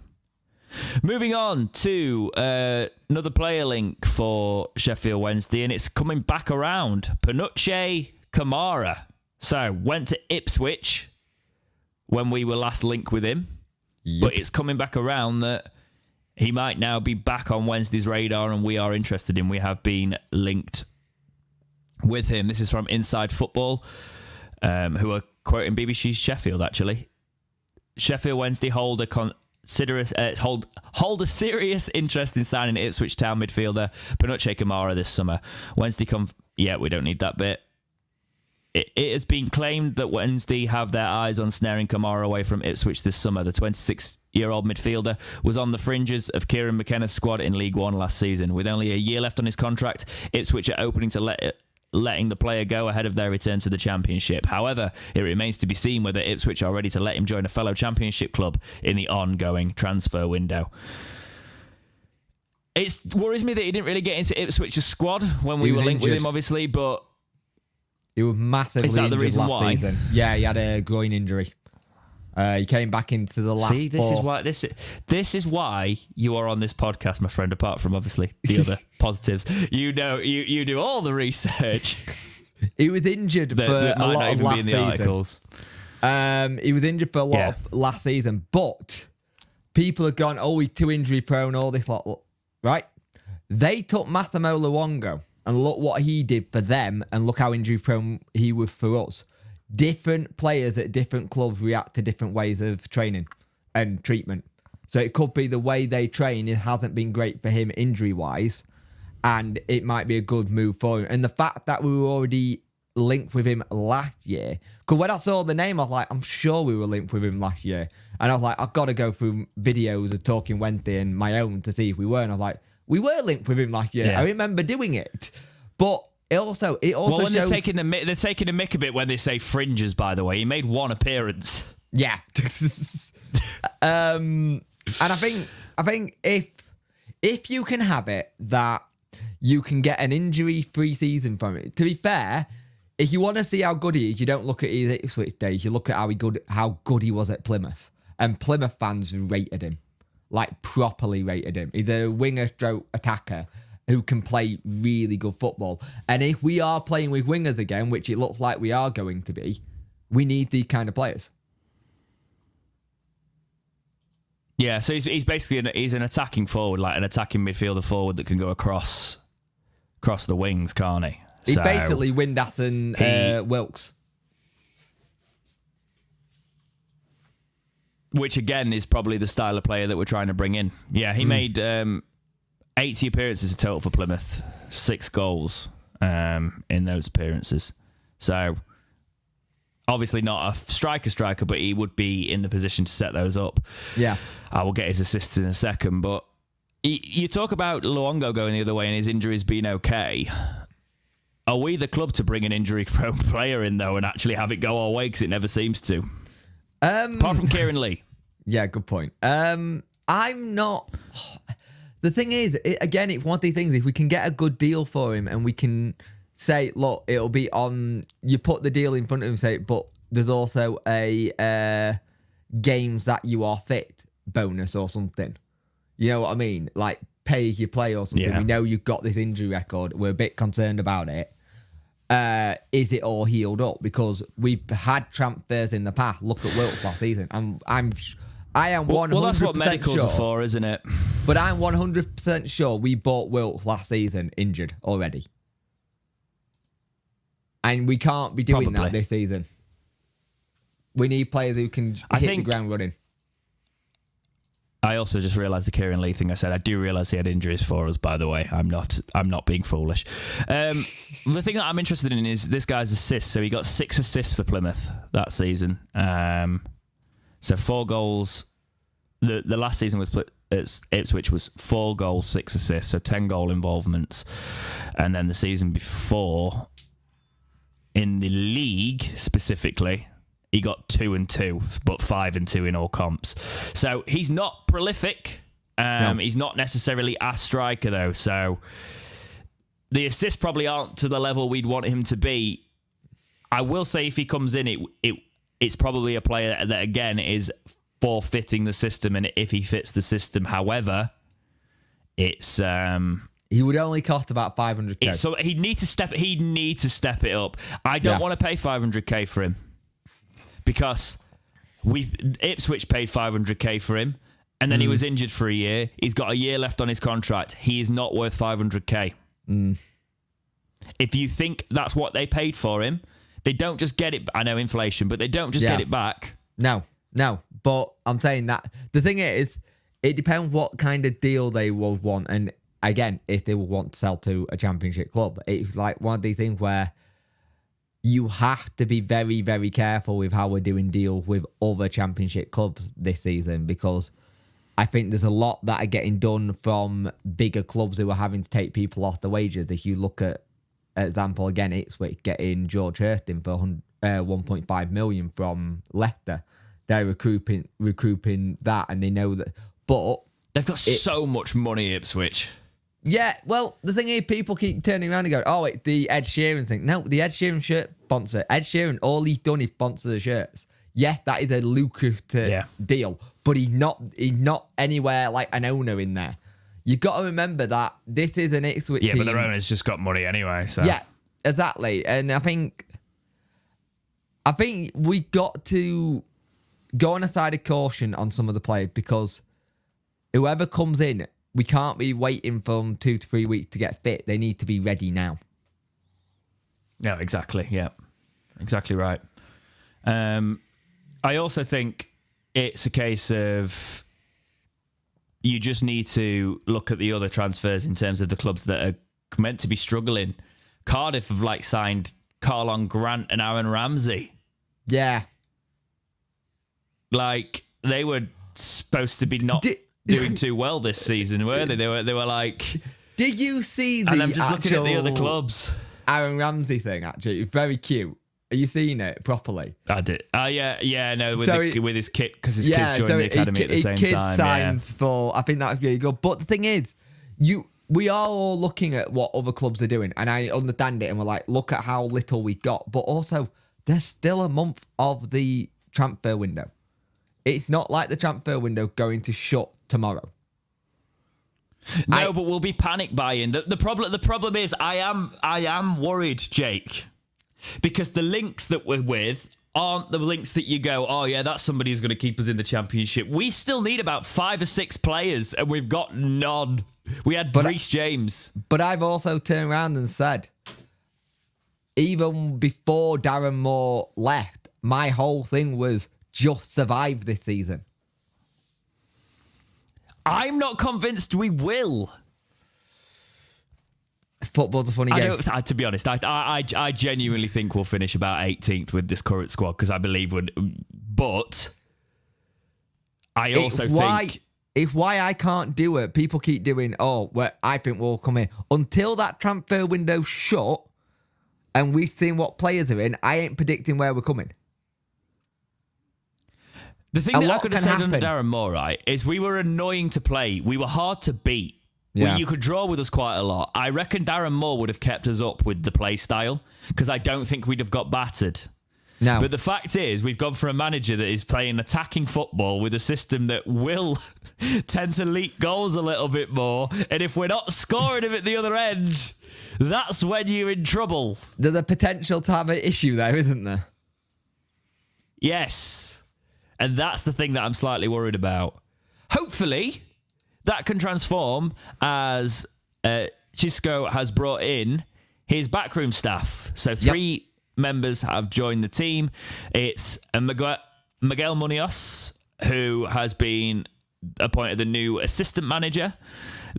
Moving on to another player link for Sheffield Wednesday, and it's coming back around. Panucci Kamara. So, went to Ipswich when we were last linked with him. Yep. But it's coming back around that he might now be back on Wednesday's radar, and we are interested in. We have been linked with him. This is from Inside Football, who are quoting BBC Sheffield, actually. Sheffield Wednesday hold a serious interest in signing Ipswich Town midfielder Panucci Kamara this summer. Wednesday we don't need that bit. It has been claimed that Wednesday have their eyes on snaring Kamara away from Ipswich this summer. The 26-year-old midfielder was on the fringes of Kieran McKenna's squad in League One last season. With only a year left on his contract, Ipswich are opening to letting the player go ahead of their return to the Championship. However, it remains to be seen whether Ipswich are ready to let him join a fellow Championship club in the ongoing transfer window. It worries me that he didn't really get into Ipswich's squad when we were linked with him, obviously, but he was massively injured last season. Yeah, he had a groin injury. He came back into the last. See, this is why you are on this podcast, my friend. Apart from obviously the other positives, you do all the research. He was injured for a lot of last season. He was injured for a lot of last season, but people have gone, he's too injury prone. All this lot, right? They took Massimo Luongo, and look what he did for them, and look how injury prone he was for us. Different players at different clubs react to different ways of training and treatment. So it could be the way they train, it hasn't been great for him injury-wise, and it might be a good move for him. And the fact that we were already linked with him last year, because when I saw the name, I was like, I'm sure we were linked with him last year. And I was like, I've got to go through videos of Talking Wednesday and my own to see if we were. And I was like, we were linked with him last year. Yeah. I remember doing it. But It also shows... they're taking the mick a bit when they say fringes, by the way. He made one appearance. Yeah. And I think if you can have it that you can get an injury-free season from it. To be fair, if you want to see how good he is, you don't look at his Ipswich days. You look at how good he was at Plymouth. And Plymouth fans rated him. Like, properly rated him. He's a winger stroke attacker. who can play really good football. And if we are playing with wingers again, which it looks like we are going to be, we need these kind of players. Yeah, so he's basically he's an attacking forward, like an attacking midfielder forward that can go across the wings, can't he? He's So basically Windass and Wilkes. Which, again, is probably the style of player that we're trying to bring in. Yeah, he made 80 appearances in total for Plymouth, 6 goals in those appearances. So, obviously not a striker, but he would be in the position to set those up. Yeah. I will get his assists in a second, but you talk about Luongo going the other way and his injuries being okay. Are we the club to bring an injury-prone player in, though, and actually have it go our way? Because it never seems to. Apart from Kieran Lee. Yeah, good point. I'm not... The thing is, again, it's one of these things. If we can get a good deal for him and we can say, look, it'll be on... You put the deal in front of him and say, but there's also a games that you are fit bonus or something. You know what I mean? Like, pay as you play or something. Yeah. We know you've got this injury record. We're a bit concerned about it. Is it all healed up? Because we've had transfers in the past. Look at Wilkes last season. I am 100% well, that's what medicals are for, isn't it? But I'm 100% sure we bought Wilkes last season injured already. And we can't be doing that this season. We need players who can hit the ground running. I also just realised the Kieran Lee thing I said. I do realise he had injuries for us, by the way. I'm not being foolish. The thing that I'm interested in is this guy's assists. So he got 6 assists for Plymouth that season. So 4 goals. The last season was at Ipswich was 4 goals, 6 assists, so 10 goal involvements. And then the season before, in the league specifically, he got 2 and 2, but 5 and 2 in all comps. So he's not prolific. No. He's not necessarily a striker, though. So the assists probably aren't to the level we'd want him to be. I will say if he comes in, it's probably a player that, again, is forfeiting the system, and if he fits the system. However, it's... He would only cost about 500k. So he'd need to step it up. I don't want to pay 500k for him. Because Ipswich paid 500k for him, and then he was injured for a year. He's got a year left on his contract. He is not worth 500k. If you think that's what they paid for him, they don't just get it. I know inflation, but they don't just get it back. No. But I'm saying that the thing is, it depends what kind of deal they will want, and again, if they will want to sell to a championship club, it's like one of these things where you have to be very, very careful with how we're doing deals with other championship clubs this season, because I think there's a lot that are getting done from bigger clubs who are having to take people off the wages. If you look at example, again, Ipswich getting George Hurston for 1.5 million from Leicester. They're recouping that, and they know that. But they've got so much money, Ipswich. Yeah, well, the thing is, people keep turning around and going, oh, it's the Ed Sheeran thing. No, the Ed Sheeran shirt sponsor. Ed Sheeran, all he's done is sponsor the shirts. Yeah, that is a lucrative deal, but he's not anywhere like an owner in there. You got to remember that this is an Ipswich team. Yeah, but their owner's just got money anyway. So yeah, exactly. And I think we got to go on a side of caution on some of the players, because whoever comes in, we can't be waiting for 2 to 3 weeks to get fit. They need to be ready now. Yeah, exactly. Yeah, exactly right. I also think it's a case of you just need to look at the other transfers in terms of the clubs that are meant to be struggling. Cardiff have signed Carlon Grant and Aaron Ramsey. Yeah. They were supposed to be not doing too well this season, weren't they? They were like... Did you see the And I'm just looking at the other clubs. Aaron Ramsey thing, actually. Very cute. Are you seeing it properly? I did. Yeah, no, with his kid, because his kids joined the academy at the same time. Signed for, I think that was really good. But the thing is, we are all looking at what other clubs are doing, and I understand it, and we're like, look at how little we got. But also, there's still a month of the transfer window. It's not like the transfer window going to shut tomorrow. No, but we'll be panic buying. The problem is I am worried, Jake, because the links that we're with aren't the links that you go, oh yeah, that's somebody who's going to keep us in the Championship. We still need about 5 or 6 players, and we've got none. We had Reece James. But I've also turned around and said, even before Darren Moore left, my whole thing was just survive this season. I'm not convinced we will. Football's a funny game. To be honest, I genuinely think we'll finish about 18th with this current squad because I believe we'd. But I also think if why I can't do it, people keep doing. Oh, well, I think we'll come in until that transfer window shut, and we've seen what players are in. I ain't predicting where we're coming. The thing that I could have said under Darren Moore, right, is we were annoying to play. We were hard to beat. Yeah. You could draw with us quite a lot. I reckon Darren Moore would have kept us up with the play style because I don't think we'd have got battered. No. But the fact is, we've gone for a manager that is playing attacking football with a system that will tend to leak goals a little bit more. And if we're not scoring them at the other end, that's when you're in trouble. There's a potential to have an issue there, isn't there? Yes. And that's the thing that I'm slightly worried about. Hopefully, that can transform as Xisco has brought in his backroom staff. So 3 members have joined the team. It's Miguel Munoz, who has been appointed the new assistant manager.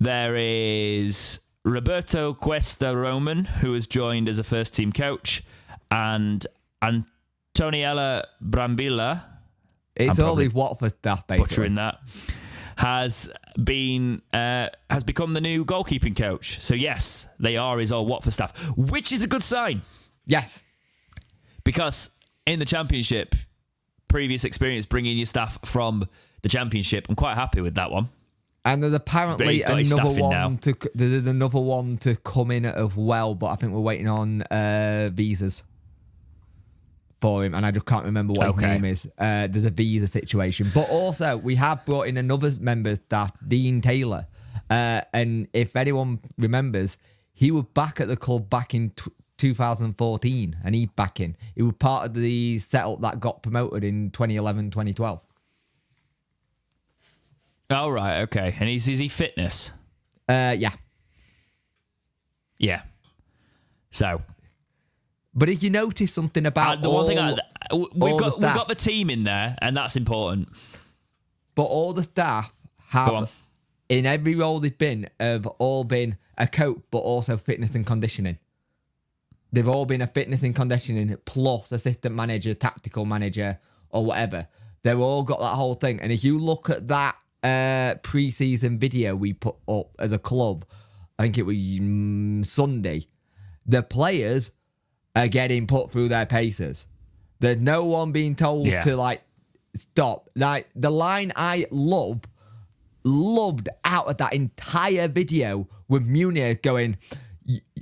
There is Roberto Cuesta Roman, who has joined as a first team coach, and Antoniella Brambilla. It's all these Watford staff, basically. Butchering that. Has become the new goalkeeping coach. So yes, they are his old Watford staff, which is a good sign. Yes. Because in the Championship, previous experience bringing your staff from the Championship, I'm quite happy with that one. And there's apparently another one to come in as well, but I think we're waiting on visas for him, and I just can't remember what his name is. There's a visa situation. But also, we have brought in another member of staff, Dean Taylor. And if anyone remembers, he was back at the club back in 2014, and he's back in. He was part of the setup that got promoted in 2011, 2012. Oh, right, okay. And is he fitness? Yeah. Yeah. So... But if you notice something about we've got the team in there, and that's important. But all the staff have, in every role they've been, have all been a coach, but also fitness and conditioning. They've all been a fitness and conditioning plus assistant manager, tactical manager, or whatever. They've all got that whole thing. And if you look at that pre-season video we put up as a club, I think it was Sunday, the players are getting put through their paces. There's no one being told to stop. Like the line I loved out of that entire video with Munir going,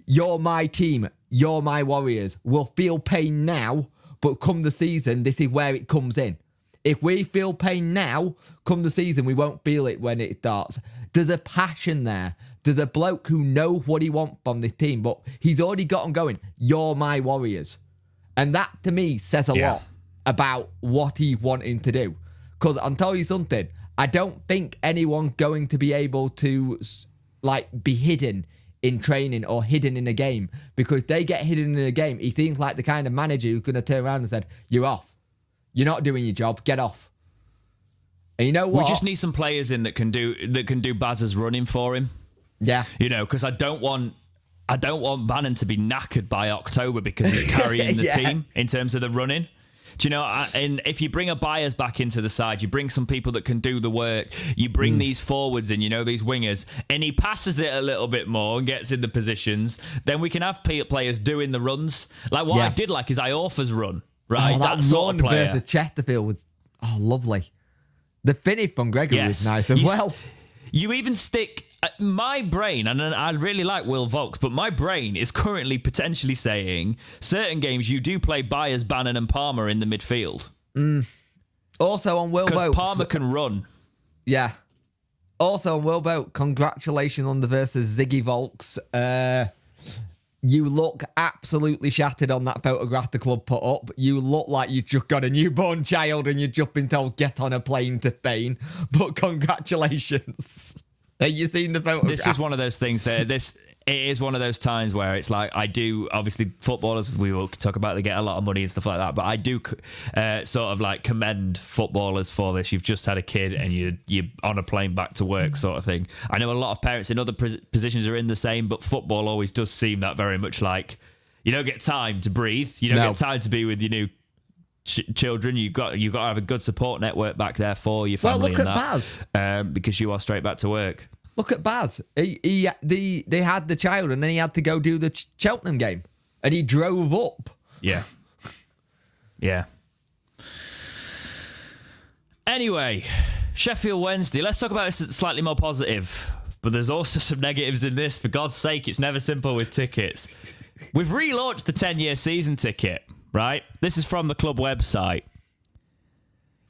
"You're my team, you're my Warriors. We'll feel pain now, but come the season, this is where it comes in. If we feel pain now, come the season, we won't feel it when it starts." There's a passion there. There's a bloke who knows what he wants from this team, but he's already got them going, "You're my Warriors." And that, to me, says a lot about what he's wanting to do. Because I'll tell you something, I don't think anyone's going to be able to be hidden in training or hidden in a game. Because they get hidden in a game, he seems like the kind of manager who's going to turn around and said, "You're off. You're not doing your job. Get off." And you know what? We just need some players in that can do Baz's running for him. Yeah. Because I don't want Bannon to be knackered by October because he's carrying the team in terms of the running. Do you know? And if you bring a Byers back into the side, you bring some people that can do the work. You bring these forwards in, these wingers, and he passes it a little bit more and gets in the positions. Then we can have players doing the runs. Like what I did like is Iorfa's run. Right, that that sort of player. Versus Chesterfield was lovely. The finish from Gregory was nice as well. You even stick. My brain, and I really like Will Volks, but my brain is currently potentially saying certain games you do play Byers, Bannon and Palmer in the midfield. Also on Will Volks. Palmer can run. Yeah. Also, Wilbo, congratulations on the versus Ziggy Volks. You look absolutely shattered on that photograph the club put up. You look like you just got a newborn child and you're just been told, get on a plane to Spain. But congratulations. Have you seen the photograph? This is one of those things that it is one of those times where it's like, I do, obviously footballers, we will talk about, they get a lot of money and stuff like that, but I do sort of like commend footballers for this. You've just had a kid and you're on a plane back to work sort of thing. I know a lot of parents in other positions are in the same, but football always does seem that very much like you don't get time to breathe. You don't get time to be with your new children. You've got to have a good support network back there for your family. Well, look at Baz. Because you are straight back to work. Look at Baz. They had the child and then he had to go do the Cheltenham game. And he drove up. Yeah. Yeah. Anyway, Sheffield Wednesday. Let's talk about this slightly more positive. But there's also some negatives in this. For God's sake, it's never simple with tickets. We've relaunched the 10-year season ticket, right? This is from the club website.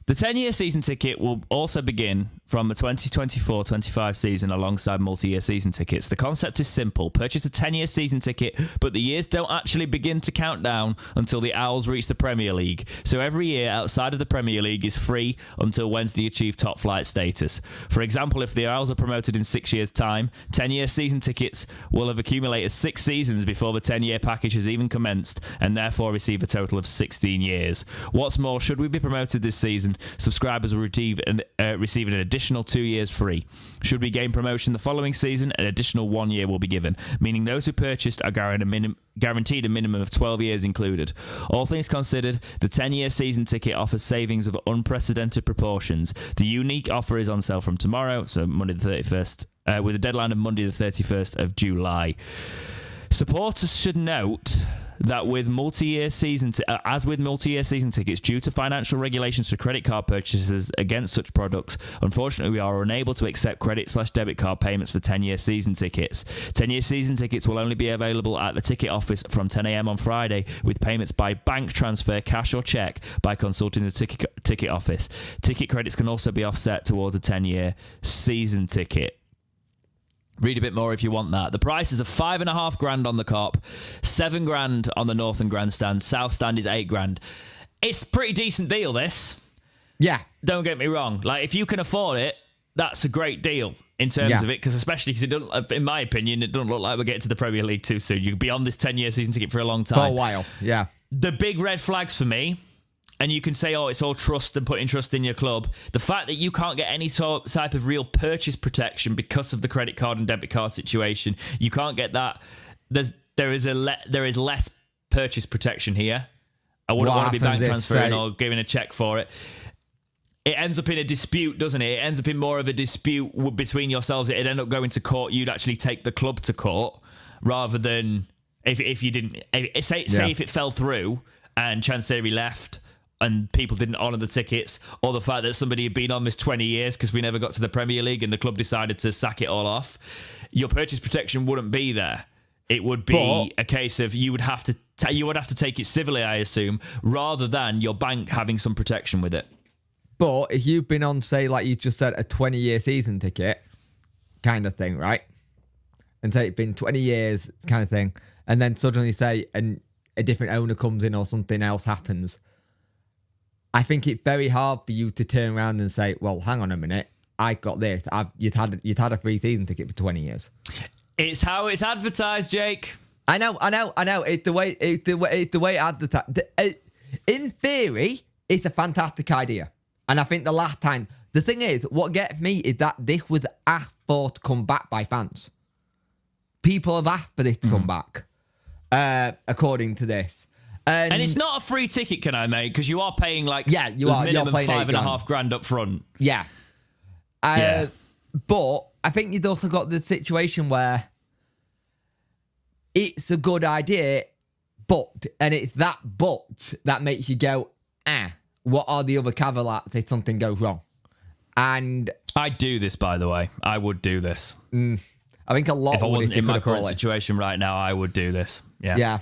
The 10-year season ticket will also begin from the 2024-25 season alongside multi-year season tickets. The concept is simple. Purchase a 10-year season ticket, but the years don't actually begin to count down until the Owls reach the Premier League. So every year outside of the Premier League is free until Wednesday achieve top flight status. For example, if the Owls are promoted in 6 years' time, 10-year season tickets will have accumulated 6 seasons before the 10-year package has even commenced and therefore receive a total of 16 years. What's more, should we be promoted this season, subscribers will receive an additional 2 years free. Should we gain promotion the following season, an additional 1 year will be given, meaning those who purchased are guaranteed a minimum of 12 years included. All things considered, the 10-year season ticket offers savings of unprecedented proportions. The unique offer is on sale from tomorrow, so Monday the 31st, with a deadline of Monday the 31st of July. Supporters should note that with multi-year season tickets, due to financial regulations for credit card purchases against such products, unfortunately we are unable to accept credit/debit card payments for 10-year season tickets. 10-year season tickets will only be available at the ticket office from 10 a.m. on Friday, with payments by bank transfer, cash or cheque by consulting the ticket office. Ticket credits can also be offset towards a 10-year season ticket. Read a bit more if you want that. The prices are $5,500 on the Cop, $7,000 on the Northern Grandstand. South Stand is $8,000. It's a pretty decent deal, this. Yeah. Don't get me wrong. Like, if you can afford it, that's a great deal in terms of it, because especially because it doesn't, in my opinion, it doesn't look like we're getting to the Premier League too soon. You'll be on this 10-year season ticket for a long time. For a while, yeah. The big red flags for me, and you can say, oh, it's all trust and putting trust in your club. The fact that you can't get any type of real purchase protection because of the credit card and debit card situation. You can't get that. There is less purchase protection here. I wouldn't want to be bank transferring or giving a check for it. It ends up in a dispute, doesn't it? It ends up in more of a dispute between yourselves. It'd end up going to court. You'd actually take the club to court rather than if you didn't. Say if it fell through and Chansiri left and people didn't honour the tickets, or the fact that somebody had been on this 20 years because we never got to the Premier League and the club decided to sack it all off, your purchase protection wouldn't be there. It would be a case of you would have to take it civilly, I assume, rather than your bank having some protection with it. But if you've been on, say, like you just said, a 20-year season ticket kind of thing, right? And say it's been 20 years kind of thing, and then suddenly say a different owner comes in or something else happens, I think it's very hard for you to turn around and say, well, hang on a minute, I got this. You'd had a free season ticket for 20 years. It's how it's advertised, Jake. I know. It's the way it advertised. In theory, it's a fantastic idea. And I think the last time, the thing is, what gets me is that this was asked for to come back by fans. People have asked for this to come back, according to this. And it's not a free ticket, can I, mate? Because you are paying minimum $5,500 up front. Yeah. But I think you've also got the situation where it's a good idea, and it's that that makes you go, what are the other caveats if something goes wrong? And I'd do this, by the way. I would do this. I think a lot. If I wasn't in my current situation right now, I would do this. Yeah.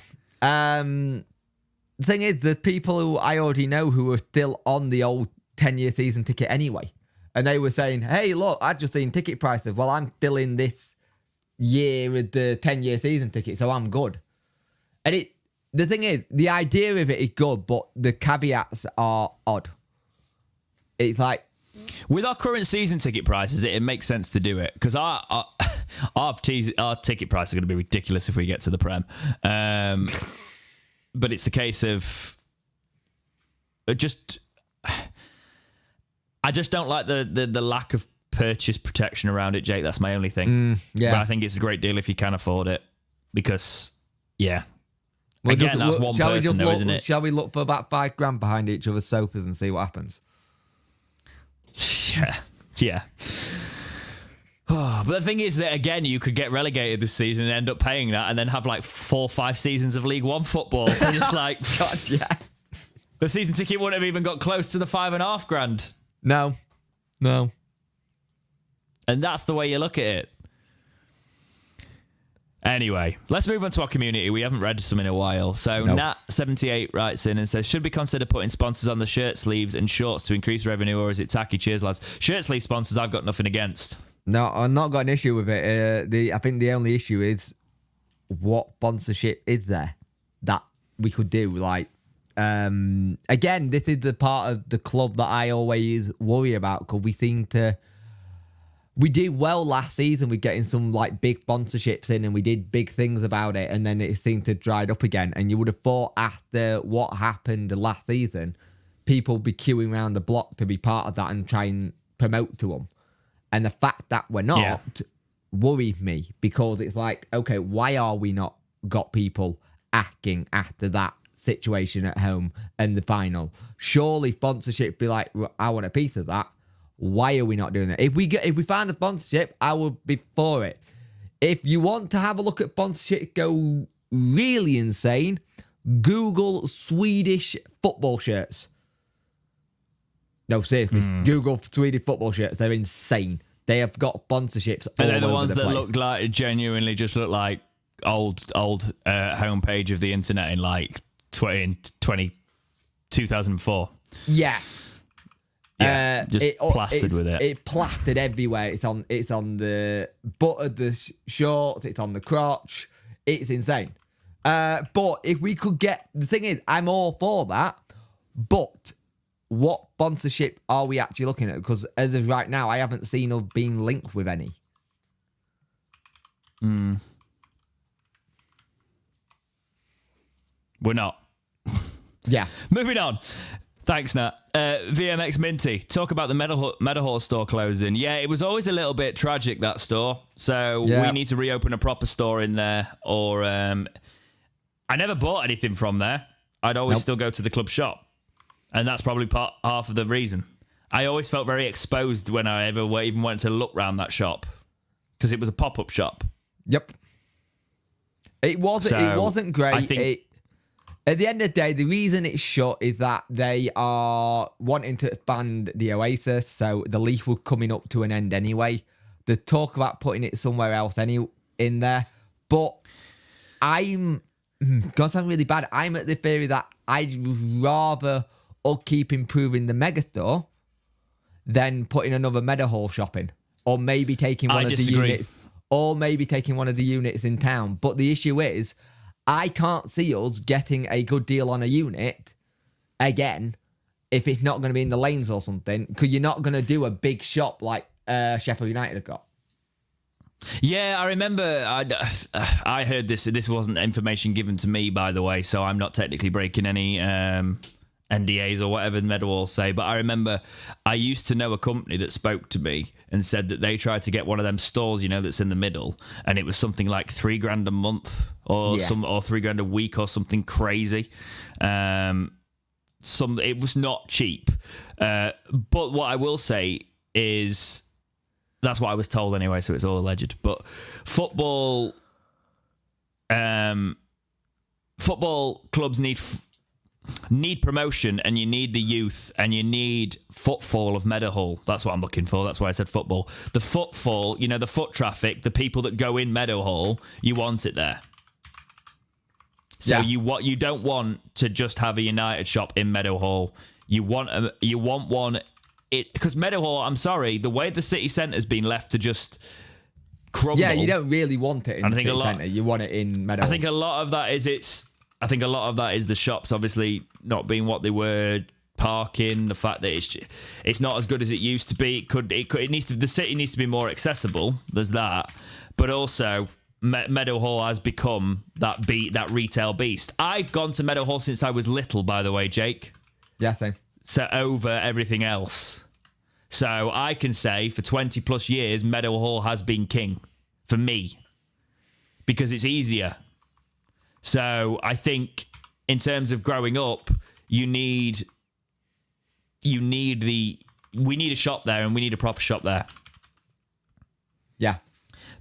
The thing is, the people who I already know who are still on the old 10-year season ticket anyway, and they were saying, hey, look, I've just seen ticket prices. Well, I'm still in this year with the 10-year season ticket, so I'm good. And the thing is, the idea of it is good, but the caveats are odd. It's like, with our current season ticket prices, it makes sense to do it because our ticket price is going to be ridiculous if we get to the Prem. But it's a case of I just don't like the lack of purchase protection around it, Jake. That's my only thing. Yeah. But I think it's a great deal if you can afford it because, yeah. Well, again, that's one person, though, isn't it? Shall we look for about $5,000 behind each other's sofas and see what happens? Yeah. Oh, but the thing is that, again, you could get relegated this season and end up paying that and then have like 4 or 5 seasons of League One football. And it's like, God, yeah. The season ticket wouldn't have even got close to the $5,500. No. And that's the way you look at it. Anyway, let's move on to our community. We haven't read some in a while. So Nat78 writes in and says, should we consider putting sponsors on the shirt sleeves and shorts to increase revenue, or is it tacky? Cheers, lads. Shirt sleeve sponsors, I've got nothing against. No, I've not got an issue with it. I think the only issue is what sponsorship is there that we could do. Like, again, this is the part of the club that I always worry about because we did well last season with getting some like big sponsorships in and we did big things about it, and then it seemed to dried up again. And you would have thought after what happened last season, people would be queuing around the block to be part of that and try and promote to them. And the fact that we're not worried me because it's like, okay, why are we not got people acting after that situation at home and the final? Surely sponsorship be like, I want a piece of that. Why are we not doing that? If we find a sponsorship, I would be for it. If you want to have a look at sponsorship, go really insane. Google Swedish football shirts. No, seriously, Google Swedish football shirts. They're insane. They have got sponsorships. And they're the ones that look like genuinely just look like old homepage of the internet in like 2004. Yeah. Just plastered with it. It plastered everywhere. It's on the butt of the shorts. It's on the crotch. It's insane. But if we could get, the thing is, I'm all for that. But what sponsorship are we actually looking at? Because as of right now, I haven't seen us being linked with any. We're not. Yeah. Moving on. Thanks, Nat. VMX Minty, talk about the Meadowhall store closing. Yeah, it was always a little bit tragic, that store. So we need to reopen a proper store in there. Or I never bought anything from there. I'd always still go to the club shop. And that's probably half of the reason. I always felt very exposed when I even went to look round that shop. Because it was a pop-up shop. Yep. It wasn't great. I think... At the end of the day, the reason it's shut is that they are wanting to expand the Oasis, so the lease was coming up to an end anyway. The talk about putting it somewhere else in there, but God, sounds really bad. I'm at the theory that I'd rather us keep improving the megastore than putting another Meadowhall shop in, or maybe taking one of the units, in town. But the issue is, I can't see us getting a good deal on a unit again if it's not going to be in the lanes or something, because you're not going to do a big shop like Sheffield United have got. Yeah, I remember I heard this. This wasn't information given to me, by the way, so I'm not technically breaking any NDAs or whatever the Meadowhall say, but I remember I used to know a company that spoke to me and said that they tried to get one of them stores, that's in the middle, and it was something like $3,000 a month or $3,000 a week or something crazy. It was not cheap. But what I will say is that's what I was told anyway, so it's all alleged. But football clubs need promotion, and you need the youth, and you need footfall of Meadowhall. That's what I'm looking for. That's why I said football. The footfall, the foot traffic, the people that go in Meadowhall, you want it there. So you don't want to just have a United shop in Meadowhall. You want one because Meadowhall, I'm sorry, the way the city centre's been left to just crumble. Yeah, you don't really want it in the city centre. You want it in Meadowhall. I think a lot of that is the shops obviously not being what they were. Parking, the fact that it's not as good as it used to be. The city needs to be more accessible. There's that, but also Meadowhall has become that retail beast. I've gone to Meadowhall since I was little, by the way, Jake. Yeah, same. So over everything else. So I can say for 20 plus years, Meadowhall has been king for me because it's easier. So I think in terms of growing up, we need a shop there, and we need a proper shop there. Yeah.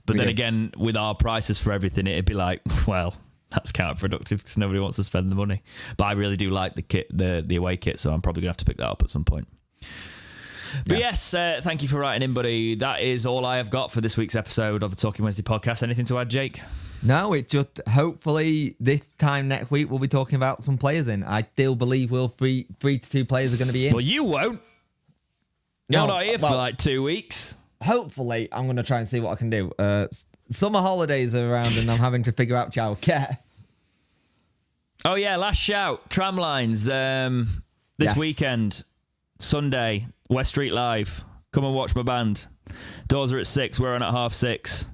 But then again, with our prices for everything, it'd be like, well, that's counterproductive because nobody wants to spend the money. But I really do like the kit, the away kit, so I'm probably gonna have to pick that up at some point. But yes, thank you for writing in, buddy. That is all I have got for this week's episode of the Talking Wednesday podcast. Anything to add, Jake? No, it just hopefully this time next week we'll be talking about some players in. I still believe three to two players are going to be in. Well, you won't. You're not here for like 2 weeks. Hopefully, I'm going to try and see what I can do. Summer holidays are around and I'm having to figure out childcare. Oh, yeah, last shout. Tramlines. This weekend, Sunday, West Street Live. Come and watch my band. Doors are at 6. We're on at 6:30.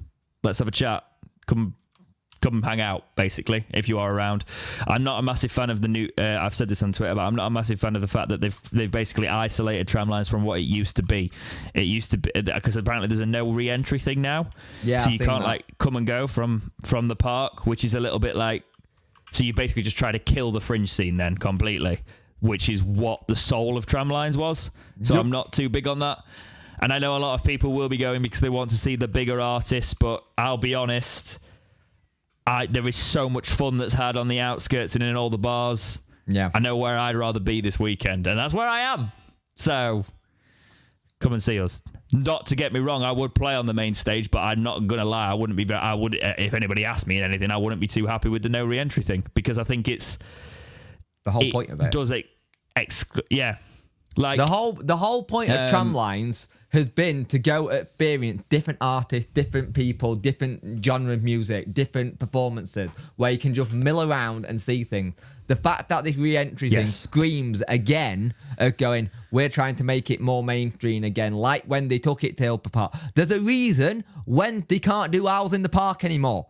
Let's have a chat. Come hang out, basically, if you are around. I'm not a massive fan of the new... I've said this on Twitter, but I'm not a massive fan of the fact that they've basically isolated Tramlines from what it used to be. It used to be... Because apparently there's a no re-entry thing now. Yeah, so you can't, come and go from the park, which is a little bit like... So you basically just try to kill the fringe scene then completely, which is what the soul of Tramlines was. So I'm not too big on that. And I know a lot of people will be going because they want to see the bigger artists, but I'll be honest... there is so much fun that's had on the outskirts and in all the bars. Yeah. I know where I'd rather be this weekend, and that's where I am. So, come and see us. Not to get me wrong, I would play on the main stage, but I'm not going to lie. I wouldn't be if anybody asked me anything, I wouldn't be too happy with the no re-entry thing, because I think it's... The whole point of it. Does it... yeah. Like the whole point of Tramlines has been to go experience different artists, different people, different genre of music, different performances, where you can just mill around and see things. The fact that this re-entry thing screams again of going, we're trying to make it more mainstream again, like when they took it to Hilper Park. There's a reason when they can't do Owls in the Park anymore.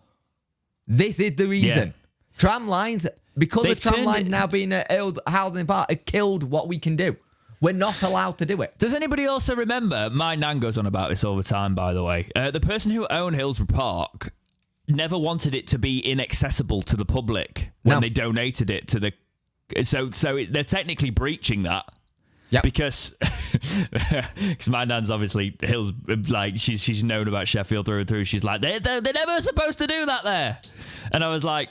This is the reason. Yeah. Tramlines, because of Tramlines now being at Owls in the Park, have killed what we can do. We're not allowed to do it. Does anybody also remember, my nan goes on about this all the time, by the way, the person who owned Hillsborough Park never wanted it to be inaccessible to the public when they donated it to the... So they're technically breaching that. Yep. Because my nan's obviously... she's known about Sheffield through and through. She's like, they're never supposed to do that there. And I was like,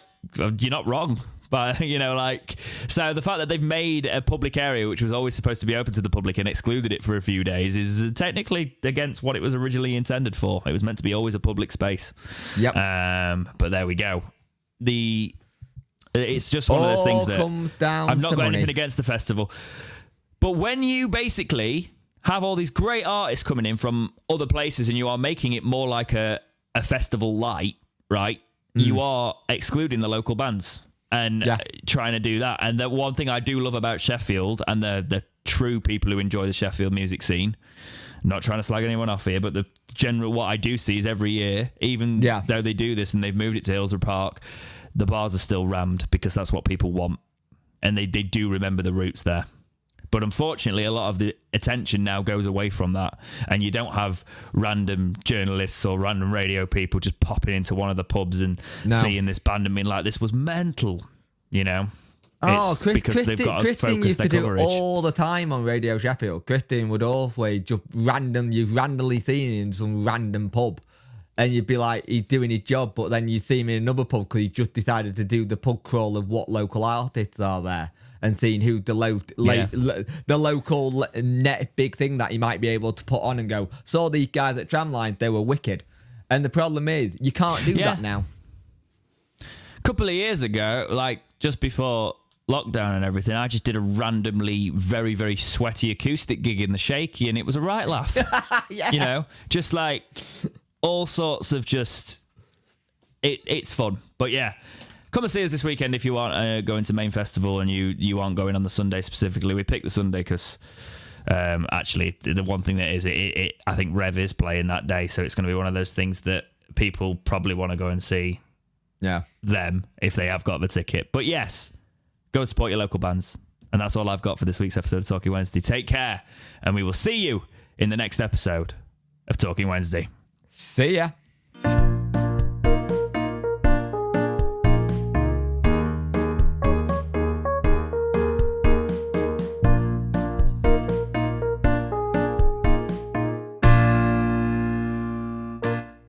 you're not wrong. But, so the fact that they've made a public area, which was always supposed to be open to the public, and excluded it for a few days is technically against what it was originally intended for. It was meant to be always a public space. Yep. But there we go. It's just one of those things that comes down I've not to got money. anything against the festival. But when you basically have all these great artists coming in from other places and you are making it more like a festival light, right? You are excluding the local bands. And trying to do that. And the one thing I do love about Sheffield and the true people who enjoy the Sheffield music scene, I'm not trying to slag anyone off here, but the general, what I do see is every year, even though they do this and they've moved it to Hillsborough Park, the bars are still rammed because that's what people want. And they do remember the roots there. But unfortunately, a lot of the attention now goes away from that. And you don't have random journalists or random radio people just popping into one of the pubs and seeing this band and being like, this was mental, Oh, because they've got to Christine focus used their to do coverage. it all the time on Radio Sheffield. Christine would always just randomly see him in some random pub. And you'd be like, he's doing his job, but then you see him in another pub because he just decided to do the pub crawl of what local artists are there. And seeing who the local net big thing that he might be able to put on and go, saw these guys at Tramlines, they were wicked. And the problem is, you can't do that now. A couple of years ago, just before lockdown and everything, I just did a randomly very, very sweaty acoustic gig in the Shaky, and it was a right laugh. Yeah. You know, just like all sorts of just... It's fun. But yeah, come and see us this weekend if you want going to Main Festival and you aren't going on the Sunday specifically. We picked the Sunday because actually the one thing that is, I think Rev is playing that day, so it's going to be one of those things that people probably want to go and see them if they have got the ticket. But yes, go and support your local bands. And that's all I've got for this week's episode of Talking Wednesday. Take care, and we will see you in the next episode of Talking Wednesday. See ya.